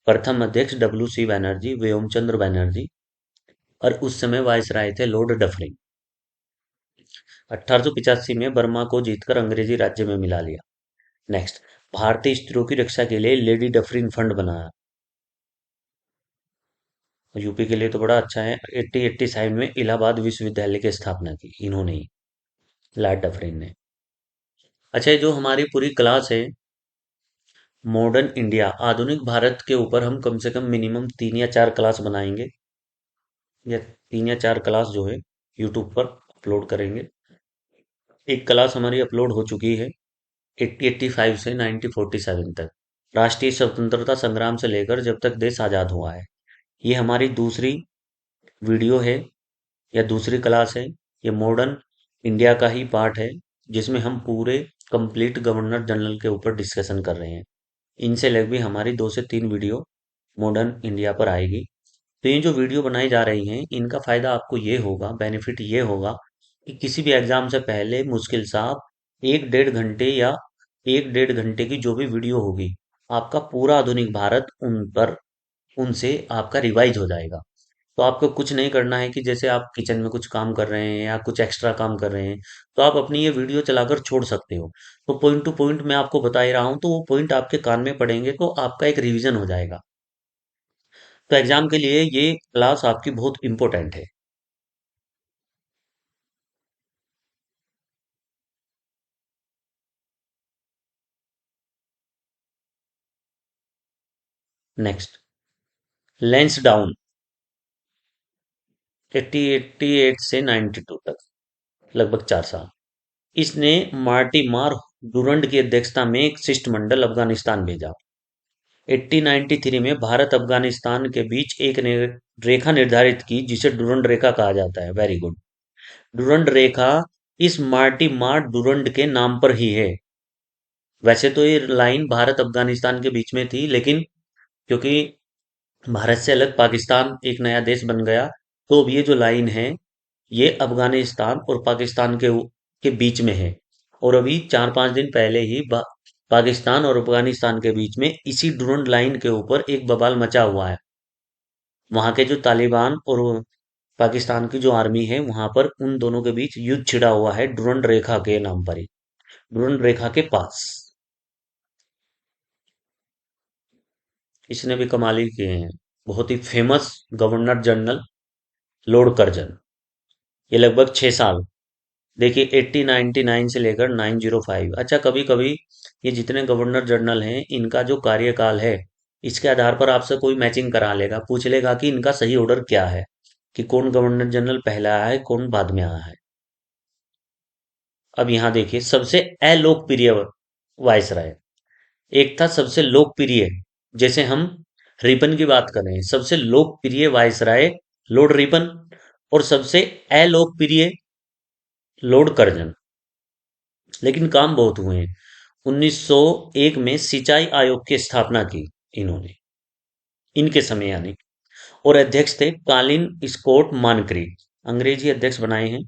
प्रथम अध्यक्ष डब्ल्यू सी बैनर्जी, व्योमचंद्र बैनर्जी, और उस समय वायसराय थे लॉर्ड डफरिन। 1885 में बर्मा को जीतकर अंग्रेजी राज्य में मिला लिया। नेक्स्ट, भारतीय स्त्रियों की रक्षा के लिए लेडी डफरिन फंड बनाया। यूपी के लिए तो बड़ा अच्छा है। 1887 में इलाहाबाद विश्वविद्यालय की स्थापना की इन्होंने ही, लॉर्ड डफरिन ने। अच्छा, ये जो हमारी पूरी क्लास है, मॉडर्न इंडिया, आधुनिक भारत के ऊपर हम कम से कम मिनिमम 3 या 4 क्लास बनाएंगे, या 3 या 4 क्लास जो है यूट्यूब पर अपलोड करेंगे। एक क्लास हमारी अपलोड हो चुकी है 1885 से 1947 तक, राष्ट्रीय स्वतंत्रता संग्राम से लेकर जब तक देश आजाद हुआ है। ये हमारी दूसरी वीडियो है या दूसरी क्लास है। ये मॉडर्न इंडिया का ही पार्ट है, जिसमें हम पूरे कंप्लीट गवर्नर जनरल के ऊपर डिस्कशन कर रहे हैं। इनसे लग भी हमारी 2 से 3 वीडियो मॉडर्न इंडिया पर आएगी। तो ये जो वीडियो बनाई जा रही हैं, इनका फायदा आपको ये होगा, बेनिफिट ये होगा कि किसी भी एग्जाम से पहले मुश्किल से आप 1 डेढ़ घंटे या 1 डेढ़ घंटे की जो भी वीडियो होगी, आपका पूरा आधुनिक भारत उन पर, उनसे आपका रिवाइज हो जाएगा। तो आपको कुछ नहीं करना है कि जैसे आप किचन में कुछ काम कर रहे हैं या कुछ एक्स्ट्रा काम कर रहे हैं, तो आप अपनी ये वीडियो चलाकर छोड़ सकते हो। तो पॉइंट टू पॉइंट मैं आपको बता ही रहा हूँ, तो वो पॉइंट आपके कान में पड़ेंगे तो आपका एक रिवीजन हो जाएगा। तो एग्जाम के लिए ये क्लास आपकी बहुत इंपॉर्टेंट है। नेक्स्ट, लेंस डाउन, 1888 से 92 तक, लगभग 4 साल। इसने मार्टी मार डूरंड की अध्यक्षता में एक शिष्टमंडल अफगानिस्तान भेजा। 1893 में भारत अफगानिस्तान के बीच एक रेखा निर्धारित की, जिसे डूरंड रेखा कहा जाता है। Very good. डूरंड रेखा इस मार्टी मार डूरंड के नाम पर ही है। वैसे तो ये लाइन भारत अफगानिस्तान के बीच में थी, लेकिन क्योंकि भारत से अलग पाकिस्तान एक नया देश बन गया, तो अब ये जो लाइन है, ये अफगानिस्तान और पाकिस्तान के बीच में है। और अभी 4-5 दिन पहले ही पाकिस्तान और अफगानिस्तान के बीच में इसी डूरंड लाइन के ऊपर एक बवाल मचा हुआ है। वहां के जो तालिबान और पाकिस्तान की जो आर्मी है, वहां पर उन दोनों के बीच युद्ध छिड़ा हुआ है, डूरंड रेखा के नाम पर ही, डूरंड रेखा के पास। इसने भी कमाल ही किए हैं। बहुत ही famous governor general Lord Curzon, ये लगभग 6 साल, देखिए 1899 से लेकर 905। अच्छा, कभी कभी ये जितने गवर्नर जनरल हैं, इनका जो कार्यकाल है, इसके आधार पर आपसे कोई मैचिंग करा लेगा, पूछ लेगा कि इनका सही ऑर्डर क्या है, कि कौन गवर्नर जनरल पहला आया है, कौन बाद में आया है। अब यहाँ देखिए, सबसे अलोकप्रिय वायसराय, एक था सबसे लोकप्रिय, जैसे हम रिपन की बात करें, सबसे लोकप्रिय वायसराय लॉर्ड रिपन, और सबसे अलोकप्रिय लॉर्ड कर्जन। लेकिन काम बहुत हुए हैं। 1901 में सिंचाई आयोग की स्थापना की इन्होंने, इनके समय यानी। और अध्यक्ष थे कालिन स्कॉट मानक्रीड, अंग्रेजी अध्यक्ष बनाए हैं।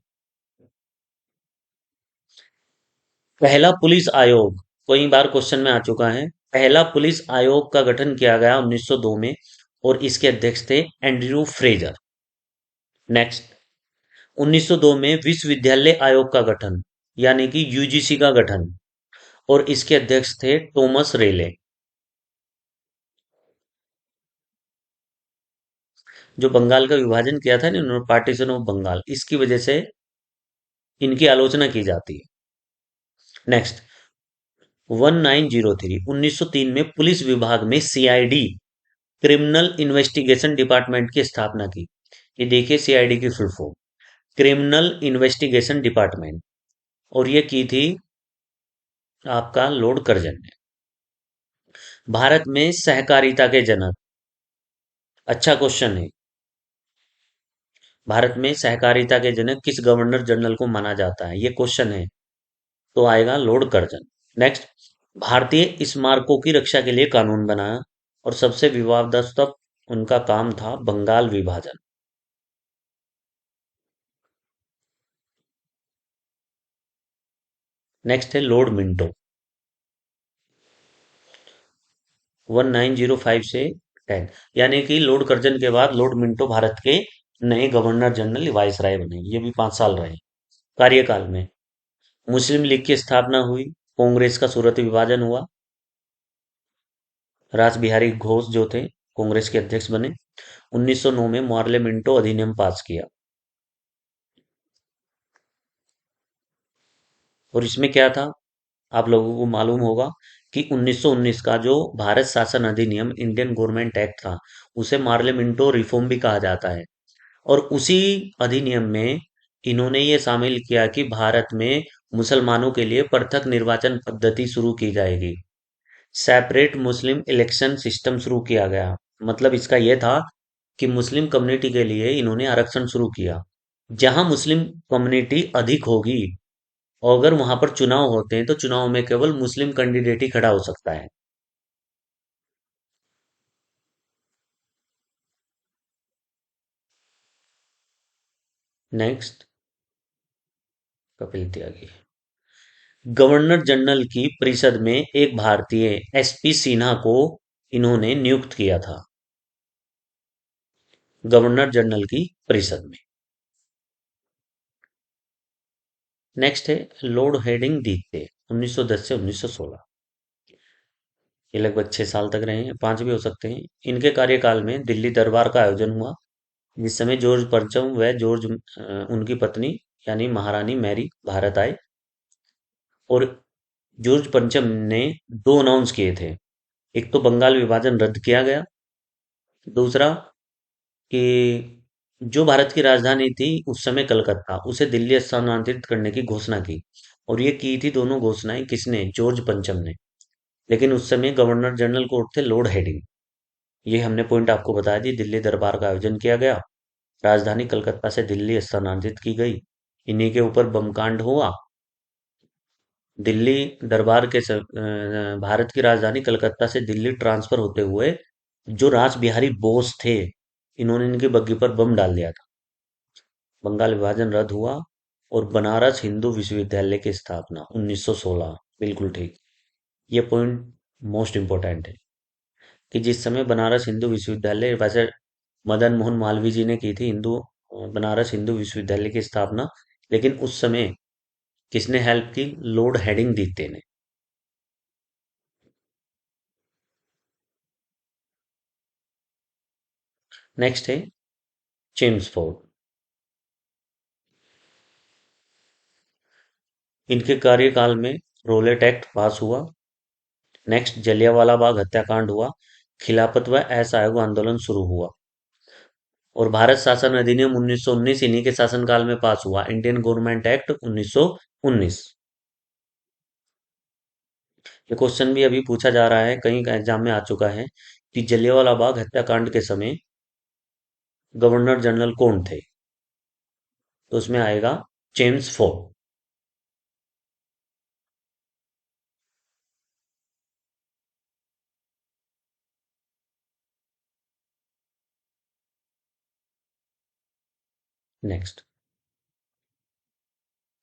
पहला पुलिस आयोग, कई बार क्वेश्चन में आ चुका है। पहला पुलिस आयोग का गठन किया गया 1902 में, और इसके अध्यक्ष थे एंड्रयू फ्रेजर। नेक्स्ट, 1902 में विश्वविद्यालय आयोग का गठन, यानी कि यूजीसी का गठन, और इसके अध्यक्ष थे थॉमस रेले। जो बंगाल का विभाजन किया था ना इन्होंने, पार्टीशन ऑफ बंगाल, इसकी वजह से इनकी आलोचना की जाती है। नेक्स्ट, 1903, 1903 में पुलिस विभाग में सीआईडी, क्रिमिनल इन्वेस्टिगेशन डिपार्टमेंट की स्थापना की। ये देखिए सीआईडी की full form, criminal investigation department, और ये की थी आपका लॉर्ड कर्जन ने। भारत में सहकारिता के जनक, अच्छा क्वेश्चन है, भारत में सहकारिता के जनक किस गवर्नर जनरल को माना जाता है, ये क्वेश्चन है, तो आएगा लॉर्ड कर्जन। नेक्स्ट, भारतीय स्मारकों की रक्षा के लिए कानून बनाया, और सबसे विवादास्पद उनका काम था बंगाल विभाजन। नेक्स्ट है लॉर्ड मिंटो, 1905 से 10, यानी कि लॉर्ड कर्जन के बाद लॉर्ड मिंटो भारत के नए गवर्नर जनरल वायसराय बने, ये भी 5 साल रहे। कार्यकाल में मुस्लिम लीग की स्थापना हुई, कांग्रेस का सूरत विभाजन हुआ, रास बिहारी घोष जो थे कांग्रेस के अध्यक्ष बने, 1909 में मार्लियामेंटो अधिनियम पास किया। और इसमें क्या था, आप लोगों को मालूम होगा कि 1919 का जो भारत शासन अधिनियम इंडियन गवर्नमेंट एक्ट था, उसे मार्लियामेंटो रिफॉर्म भी कहा जाता है। और उसी अधिनियम में इन्होंने ये शामिल किया कि भारत में मुसलमानों के लिए पृथक निर्वाचन पद्धति शुरू की जाएगी, सेपरेट मुस्लिम इलेक्शन सिस्टम शुरू किया गया। मतलब इसका यह था कि मुस्लिम कम्युनिटी के लिए इन्होंने आरक्षण शुरू किया। जहां मुस्लिम कम्युनिटी अधिक होगी और अगर वहां पर चुनाव होते हैं तो चुनाव में केवल मुस्लिम कैंडिडेट ही खड़ा हो सकता है। नेक्स्ट, कपिल त्यागी। गवर्नर जनरल की परिषद में एक भारतीय एसपी सिन्हा को इन्होंने नियुक्त किया था, गवर्नर जनरल की परिषद में। नेक्स्ट है लॉर्ड हेडिंग दीत्य, 1910 से 1916। ये लगभग 6 साल तक रहे हैं, 5 भी हो सकते हैं। इनके कार्यकाल में दिल्ली दरबार का आयोजन हुआ, जिस समय जॉर्ज पंचम व उनकी पत्नी यानी महारानी मैरी भारत आए। और जॉर्ज पंचम ने दो अनाउंस किए थे, एक तो बंगाल विभाजन रद्द किया गया, दूसरा कि जो भारत की राजधानी थी उस समय कलकत्ता, उसे दिल्ली स्थानांतरित करने की घोषणा की। और ये की थी दोनों घोषणाएं किसने, जॉर्ज पंचम ने। लेकिन उस समय गवर्नर जनरल कोर्ट थे लॉर्ड हेडिंग। ये हमने पॉइंट आपको बताया दी, दिल्ली दरबार का आयोजन किया गया, राजधानी कलकत्ता से दिल्ली स्थानांतरित की गई, इन्हीं के ऊपर बम कांड हुआ। दिल्ली दरबार के भारत की राजधानी कलकत्ता से दिल्ली ट्रांसफर होते हुए जो रास बिहारी बोस थे, इन्होंने इनकी बग्गी पर बम डाल दिया था। बंगाल विभाजन रद्द हुआ और बनारस हिंदू विश्वविद्यालय की स्थापना 1916। बिल्कुल ठीक। ये पॉइंट मोस्ट इंपॉर्टेंट है कि जिस समय बनारस हिंदू विश्वविद्यालय, वैसे मदन मोहन मालवीय जी ने की थी बनारस हिंदू विश्वविद्यालय की स्थापना, लेकिन उस समय किसने हेल्प की, लॉर्ड हेडिंग दीत्य ने। नेक्स्ट है चेम्सफोर्ड। इनके कार्यकाल में रोलेट एक्ट पास हुआ। नेक्स्ट जलियांवाला बाग हत्याकांड हुआ, खिलाफत व असहयोग आंदोलन शुरू हुआ। और भारत शासन अधिनियम 1919 इन्हीं के शासनकाल में पास हुआ, इंडियन गवर्नमेंट एक्ट 1919। ये क्वेश्चन भी अभी पूछा जा रहा है, कहीं का एग्जाम में आ चुका है कि जलियांवाला बाग हत्याकांड के समय गवर्नर जनरल कौन थे, तो उसमें आएगा James Ford. Next,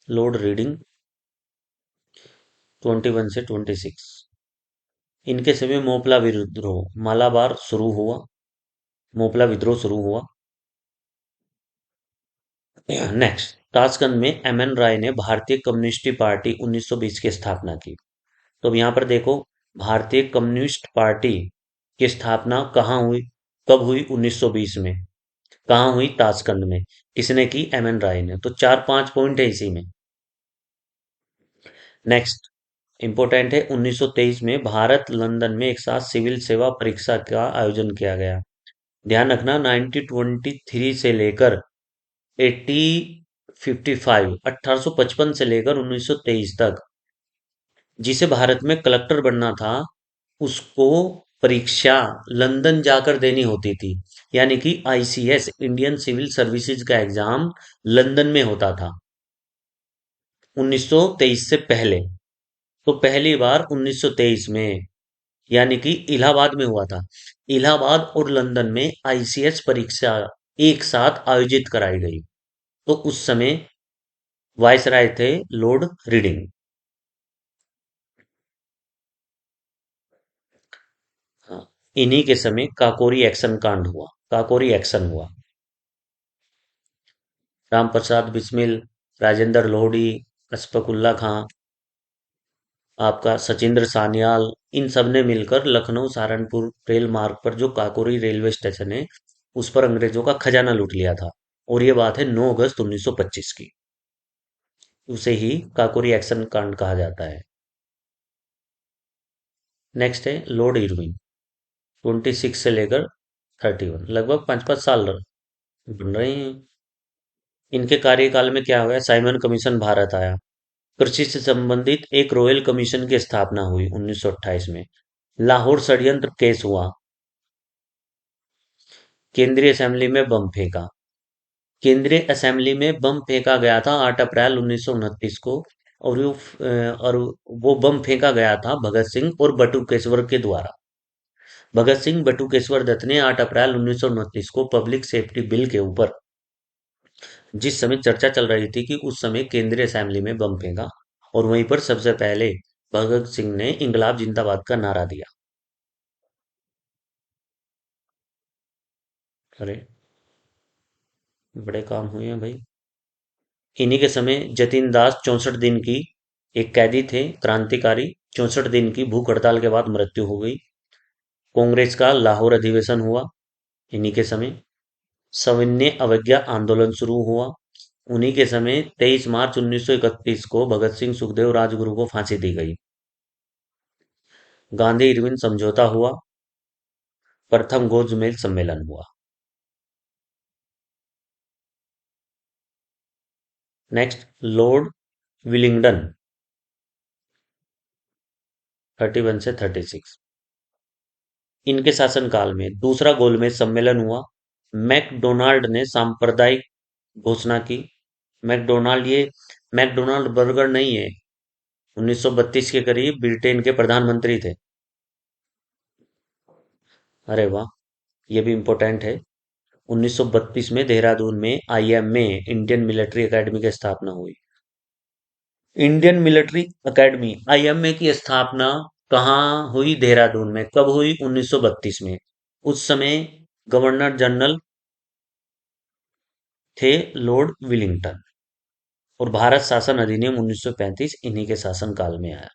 Lord reading, 21 से 26। इनके समय मोपला विद्रोह मालाबार शुरू हुआ, मोपला विद्रोह शुरू हुआ। नेक्स्ट, ताशकंद में एम एन राय ने भारतीय कम्युनिस्ट पार्टी 1920 की स्थापना की। तो अब यहाँ पर देखो, भारतीय कम्युनिस्ट पार्टी की स्थापना कहाँ हुई, कब हुई, 1920 में। कहाँ हुई, ताशकंद में। किसने की, एम एन राय ने। तो 4-5 पॉइंट है इसी में। नेक्स्ट इंपॉर्टेंट है, 1923 में भारत लंदन में एक साथ सिविल सेवा परीक्षा का आयोजन किया गया। ध्यान रखना, 1923 से लेकर 1855 से लेकर 1923 तक जिसे भारत में कलेक्टर बनना था, उसको परीक्षा लंदन जाकर देनी होती थी। यानी कि आईसीएस, इंडियन सिविल सर्विसेज का एग्जाम लंदन में होता था 1923 से पहले। तो पहली बार 1923 में, यानी कि इलाहाबाद में हुआ था। इलाहाबाद और लंदन में आईसीएस परीक्षा एक साथ आयोजित कराई गई। तो उस समय वायसराय थे लॉर्ड रीडिंग। हाँ, इन्हीं के समय काकोरी एक्शन कांड हुआ, काकोरी एक्शन हुआ। राम प्रसाद बिस्मिल राजेंद्र लोहड़ी, अशफाकुल्ला खां, आपका सचिंद्र सान्याल, इन सब ने मिलकर लखनऊ सहारनपुर रेल मार्ग पर जो काकोरी रेलवे स्टेशन है उस पर अंग्रेजों का खजाना लूट लिया था। और ये बात है 9 अगस्त 1925 की। उसे ही काकोरी एक्शन कांड कहा जाता है। नेक्स्ट है लॉर्ड इरविन, 26 से लेकर 31, लगभग 5-5 साल बन रहे हैं। इनके कार्यकाल में क्या हुआ? साइमन कमीशन भारत आया, कृषि से संबंधित एक रॉयल कमीशन की स्थापना हुई 1928 में। लाहौर षड्यंत्र केस हुआ, केंद्रीय असेंबली में बम फेंका। केंद्रीय असेंबली में बम फेंका गया था 8 अप्रैल 1929 को। और वो बम फेंका गया था भगत सिंह और बटुकेश्वर के द्वारा। भगत सिंह बटुकेश्वर दत्त ने 8 अप्रैल 1929 को पब्लिक सेफ्टी बिल के ऊपर जिस समय चर्चा चल रही थी कि उस समय केंद्रीय असेंबली में बम फेंका, और वहीं पर सबसे पहले भगत सिंह ने इंकलाब जिंदाबाद का नारा दिया। अरे बड़े काम हुए हैं भाई। इन्हीं के समय जतिन दास 64 दिन की एक कैदी थे, क्रांतिकारी, 64 दिन की भूख हड़ताल के बाद मृत्यु हो गई। कांग्रेस का लाहौर अधिवेशन हुआ इन्हीं के समय। सविनय अवज्ञा आंदोलन शुरू हुआ उन्हीं के समय। 23 मार्च 1931 को भगत सिंह सुखदेव राजगुरु को फांसी दी गई। गांधी इरविन समझौता हुआ, प्रथम गोलमेज सम्मेलन हुआ। नेक्स्ट लॉर्ड विलिंगडन, 31 से 36। इनके शासनकाल में दूसरा गोलमेज सम्मेलन हुआ। मैकडोनाल्ड ने सांप्रदायिक घोषणा की। मैकडोनाल्ड, ये मैकडोनाल्ड बर्गर नहीं है, 1932 के करीब ब्रिटेन के प्रधानमंत्री थे। अरे वाह, ये भी इम्पोर्टेंट है। 1932 में देहरादून में आईएमए, इंडियन मिलिट्री एकेडमी की स्थापना हुई। इंडियन मिलिट्री एकेडमी, आईएमए की स्थापना कहाँ हुई? देहरादून में। कब हुई? 1932 में। उस समय गवर्नर जनरल थे लॉर्ड विलिंगटन। और भारत शासन अधिनियम 1935 इन्हीं के शासन काल में आया।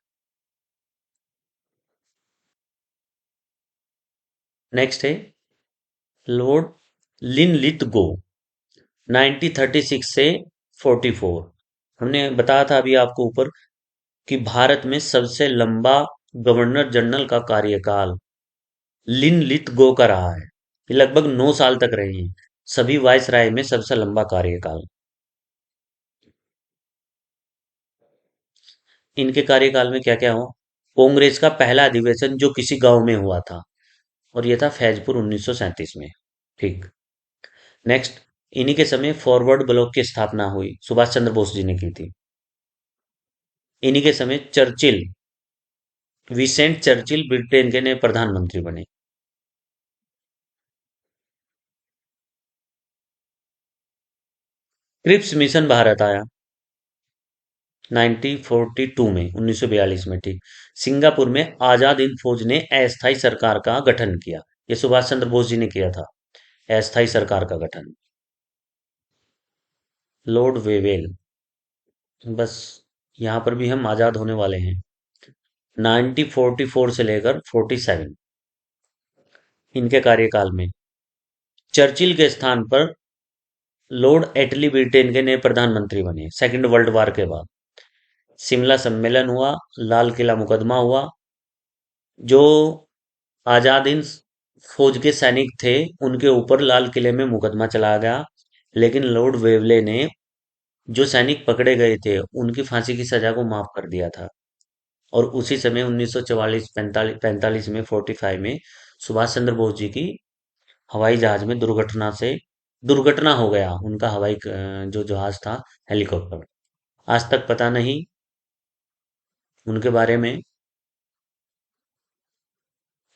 नेक्स्ट है लॉर्ड लिनलिथगो, 1936 से 44। हमने बताया था अभी आपको ऊपर कि भारत में सबसे लंबा गवर्नर जनरल का कार्यकाल लिनलिथगो का रहा है। ये लगभग 9 साल तक रहे हैं, सभी वायसराय में सबसे लंबा कार्यकाल। इनके कार्यकाल में क्या क्या हुआ? कांग्रेस का पहला अधिवेशन जो किसी गांव में हुआ था, और यह था फैजपुर 1937 में। ठीक। नेक्स्ट, इन्हीं के समय फॉरवर्ड ब्लॉक की स्थापना हुई, सुभाष चंद्र बोस जी ने की थी। इन्हीं के समय चर्चिल, विसेंट चर्चिल ब्रिटेन के नए प्रधानमंत्री बने। क्रिप्स मिशन भारत आया 1942 में, 1942 में। ठीक। सिंगापुर में आजाद हिंद फौज ने अस्थायी सरकार का गठन किया। ये सुभाष चंद्र बोस जी ने किया था, अस्थायी सरकार का गठन। लॉर्ड वेवेल, बस यहाँ पर भी हम आजाद होने वाले हैं। 1944 से लेकर 47 इनके कार्यकाल में चर्चिल के स्थान पर लॉर्ड एटली ब्रिटेन के नए प्रधानमंत्री बने सेकेंड वर्ल्ड वॉर के बाद। शिमला सम्मेलन हुआ, लाल किला मुकदमा हुआ। जो आजाद हिंद फौज के सैनिक थे उनके ऊपर लाल किले में मुकदमा चलाया गया, लेकिन लॉर्ड वेवले ने जो सैनिक पकड़े गए थे उनकी फांसी की सजा को माफ कर दिया था। और उसी समय 1944 45 में 45 में सुभाष चंद्र बोस जी की हवाई जहाज में दुर्घटना हो गया, उनका जो जहाज था, हेलीकॉप्टर। आज तक पता नहीं उनके बारे में।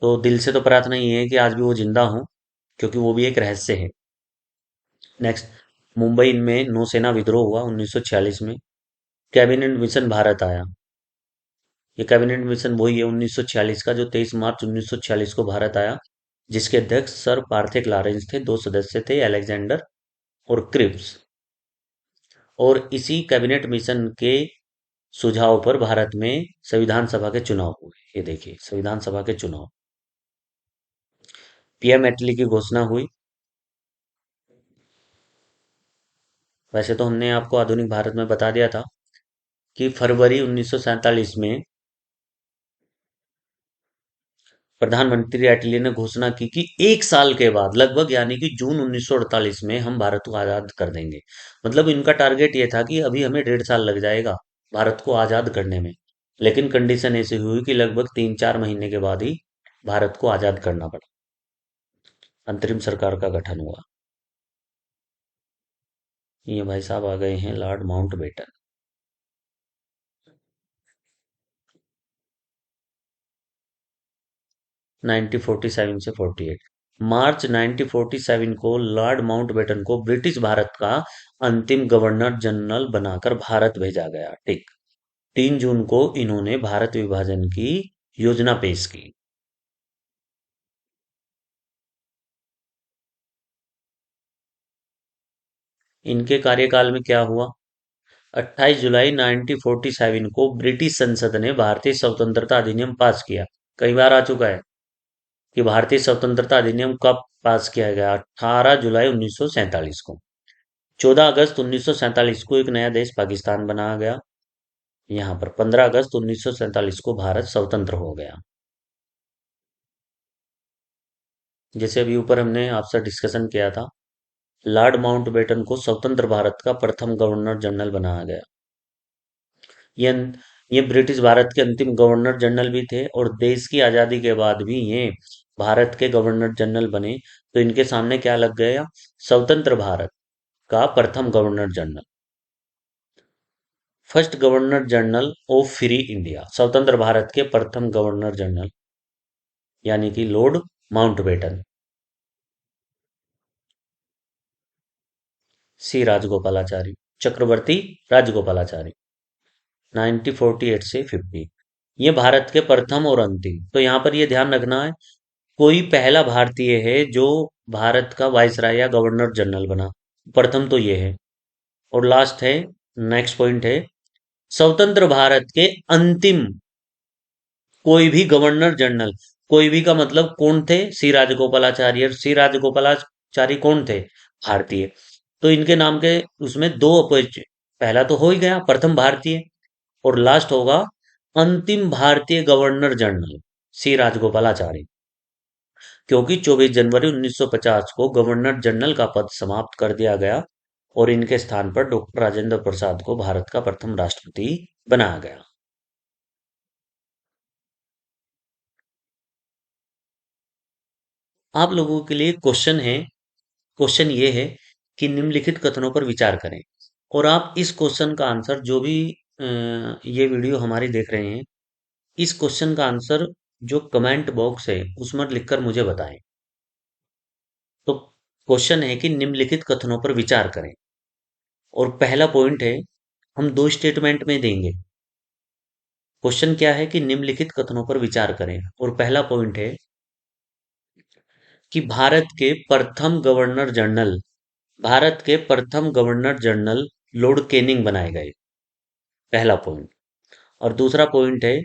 तो दिल से तो प्रार्थना ये है कि आज भी वो जिंदा हो, क्योंकि वो भी एक रहस्य है। नेक्स्ट, मुंबई में नौसेना विद्रोह हुआ 1946 में। कैबिनेट मिशन भारत आया। ये कैबिनेट मिशन वही है 1946 का, जो 23 मार्च 1946 को भारत आया, जिसके अध्यक्ष सर पार्थेक लॉरेंस थे। 2 सदस्य थे, अलेक्जेंडर और क्रिप्स। और इसी कैबिनेट मिशन के सुझाव पर भारत में संविधान सभा के चुनाव हुए। ये देखिए, संविधान सभा के चुनाव, पीएम एटली की घोषणा हुई। वैसे तो हमने आपको आधुनिक भारत में बता दिया था कि फरवरी 1947 में प्रधानमंत्री एटली ने घोषणा की कि एक साल के बाद, लगभग यानी कि जून 1948 में हम भारत को आजाद कर देंगे। मतलब इनका टारगेट ये था कि अभी हमें 1.5 साल लग जाएगा भारत को आजाद करने में, लेकिन कंडीशन ऐसी हुई कि लगभग 3-4 महीने के बाद ही भारत को आजाद करना पड़ा। अंतरिम सरकार का गठन हुआ। ये भाई साहब आ गए हैं लॉर्ड माउंटबेटन। 1947 से 48, मार्च 1947 को लॉर्ड माउंटबेटन को ब्रिटिश भारत का अंतिम गवर्नर जनरल बनाकर भारत भेजा गया। ठीक, 3 जून को इन्होंने भारत विभाजन की योजना पेश की। इनके कार्यकाल में क्या हुआ? 28 जुलाई 1947 को ब्रिटिश संसद ने भारतीय स्वतंत्रता अधिनियम पास किया। कई बार आ चुका है कि भारतीय स्वतंत्रता अधिनियम कब पास किया गया? 18 जुलाई 1947 को। 14 अगस्त 1947 को एक नया देश पाकिस्तान बनाया गया। यहाँ पर 15 अगस्त 1947 को भारत स्वतंत्र हो गया। जैसे अभी ऊपर हमने आपसे डिस्कशन किया था, लॉर्ड माउंटबेटन को स्वतंत्र भारत का प्रथम गवर्नर जनरल बनाया गया। ये ये ब्रिटिश भारत के अंतिम गवर्नर जनरल भी थे और देश की आजादी के बाद भी ये भारत के गवर्नर जनरल बने। तो इनके सामने क्या लग गया? स्वतंत्र भारत का प्रथम governor general, first governor general of free India, स्वतंत्र भारत के प्रथम गवर्नर जनरल यानी कि लॉर्ड माउंटबेटन। सी राजगोपालाचारी, चक्रवर्ती राजगोपालाचारी, 1948 से 50। ये भारत के प्रथम और अंतिम। तो यहाँ पर ये ध्यान रखना है, कोई पहला भारतीय है जो भारत का वाइसराय या गवर्नर जनरल बना। प्रथम तो ये है। और लास्ट है, नेक्स्ट पॉइंट है, स्वतंत्र भारत के अंतिम कोई भी गवर्नर जनरल। कोई भी का मतलब कौन थे? सी राजगोपालाचार्य। सी राजगोपालाचारी कौन थे? भारतीय। तो इनके नाम के उसमें दो अपोजिट, पहला तो हो ही गया प्रथम भारतीय, और लास्ट होगा अंतिम भारतीय गवर्नर जनरल सी राजगोपालाचारी। क्योंकि 24 जनवरी 1950 को गवर्नर जनरल का पद समाप्त कर दिया गया और इनके स्थान पर डॉक्टर राजेंद्र प्रसाद को भारत का प्रथम राष्ट्रपति बनाया गया। आप लोगों के लिए क्वेश्चन है, क्वेश्चन ये है कि निम्नलिखित कथनों पर विचार करें। और आप इस क्वेश्चन का आंसर, जो भी ये वीडियो हमारी देख रहे हैं, इस क्वेश्चन का आंसर जो कमेंट बॉक्स है उसमें लिखकर मुझे बताएं। तो क्वेश्चन है कि निम्नलिखित कथनों पर विचार करें, और पहला पॉइंट है, हम दो स्टेटमेंट में देंगे। क्वेश्चन क्या है कि निम्नलिखित कथनों पर विचार करें, और पहला पॉइंट है कि भारत के प्रथम गवर्नर जनरल लॉर्ड कैनिंग बनाए गए, पहला पॉइंट। और दूसरा पॉइंट है,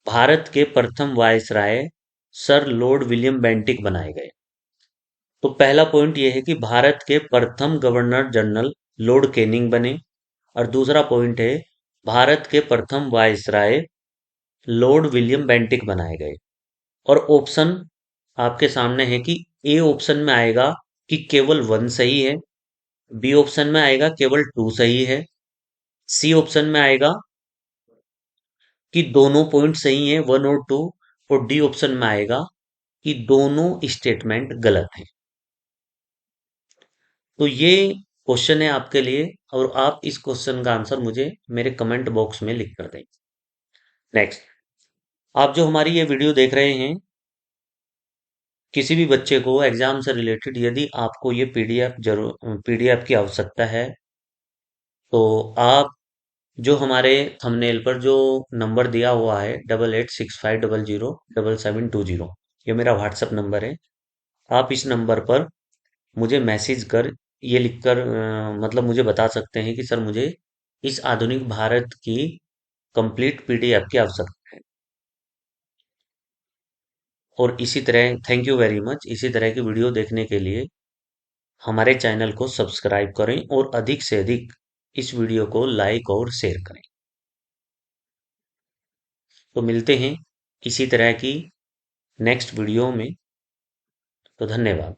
भारत के प्रथम viceroy sir Lord William Bentinck बनाए गए। तो पहला पॉइंट यह है कि भारत के प्रथम गवर्नर जनरल लॉर्ड कैनिंग बने, और दूसरा पॉइंट है भारत के प्रथम वायसराय लॉर्ड विलियम बेंटिक बनाए गए। और ऑप्शन आपके सामने है कि ए ऑप्शन में आएगा कि केवल वन सही है, बी ऑप्शन में आएगा केवल टू सही है, सी ऑप्शन में आएगा कि दोनों पॉइंट सही हैं, वन और टू, और डी ऑप्शन में आएगा कि दोनों स्टेटमेंट गलत हैं। तो ये क्वेश्चन है आपके लिए, और आप इस क्वेश्चन का आंसर मुझे मेरे कमेंट बॉक्स में लिख कर दें। नेक्स्ट, आप जो हमारी ये वीडियो देख रहे हैं, किसी भी बच्चे को एग्जाम से रिलेटेड यदि आपको ये पीडीएफ की आवश्यकता है, तो आप जो हमारे थंबनेल पर जो नंबर दिया हुआ है 8865007720, ये मेरा व्हाट्सएप नंबर है। आप इस नंबर पर मुझे मैसेज कर ये लिखकर मतलब मुझे बता सकते हैं कि सर मुझे इस आधुनिक भारत की कंप्लीट पीडीएफ की आवश्यकता है। और इसी तरह थैंक यू वेरी मच। इसी तरह की वीडियो देखने के लिए हमारे चैनल को सब्सक्राइब करें और अधिक से अधिक इस वीडियो को लाइक और शेयर करें। तो मिलते हैं इसी तरह की नेक्स्ट वीडियो में। तो धन्यवाद।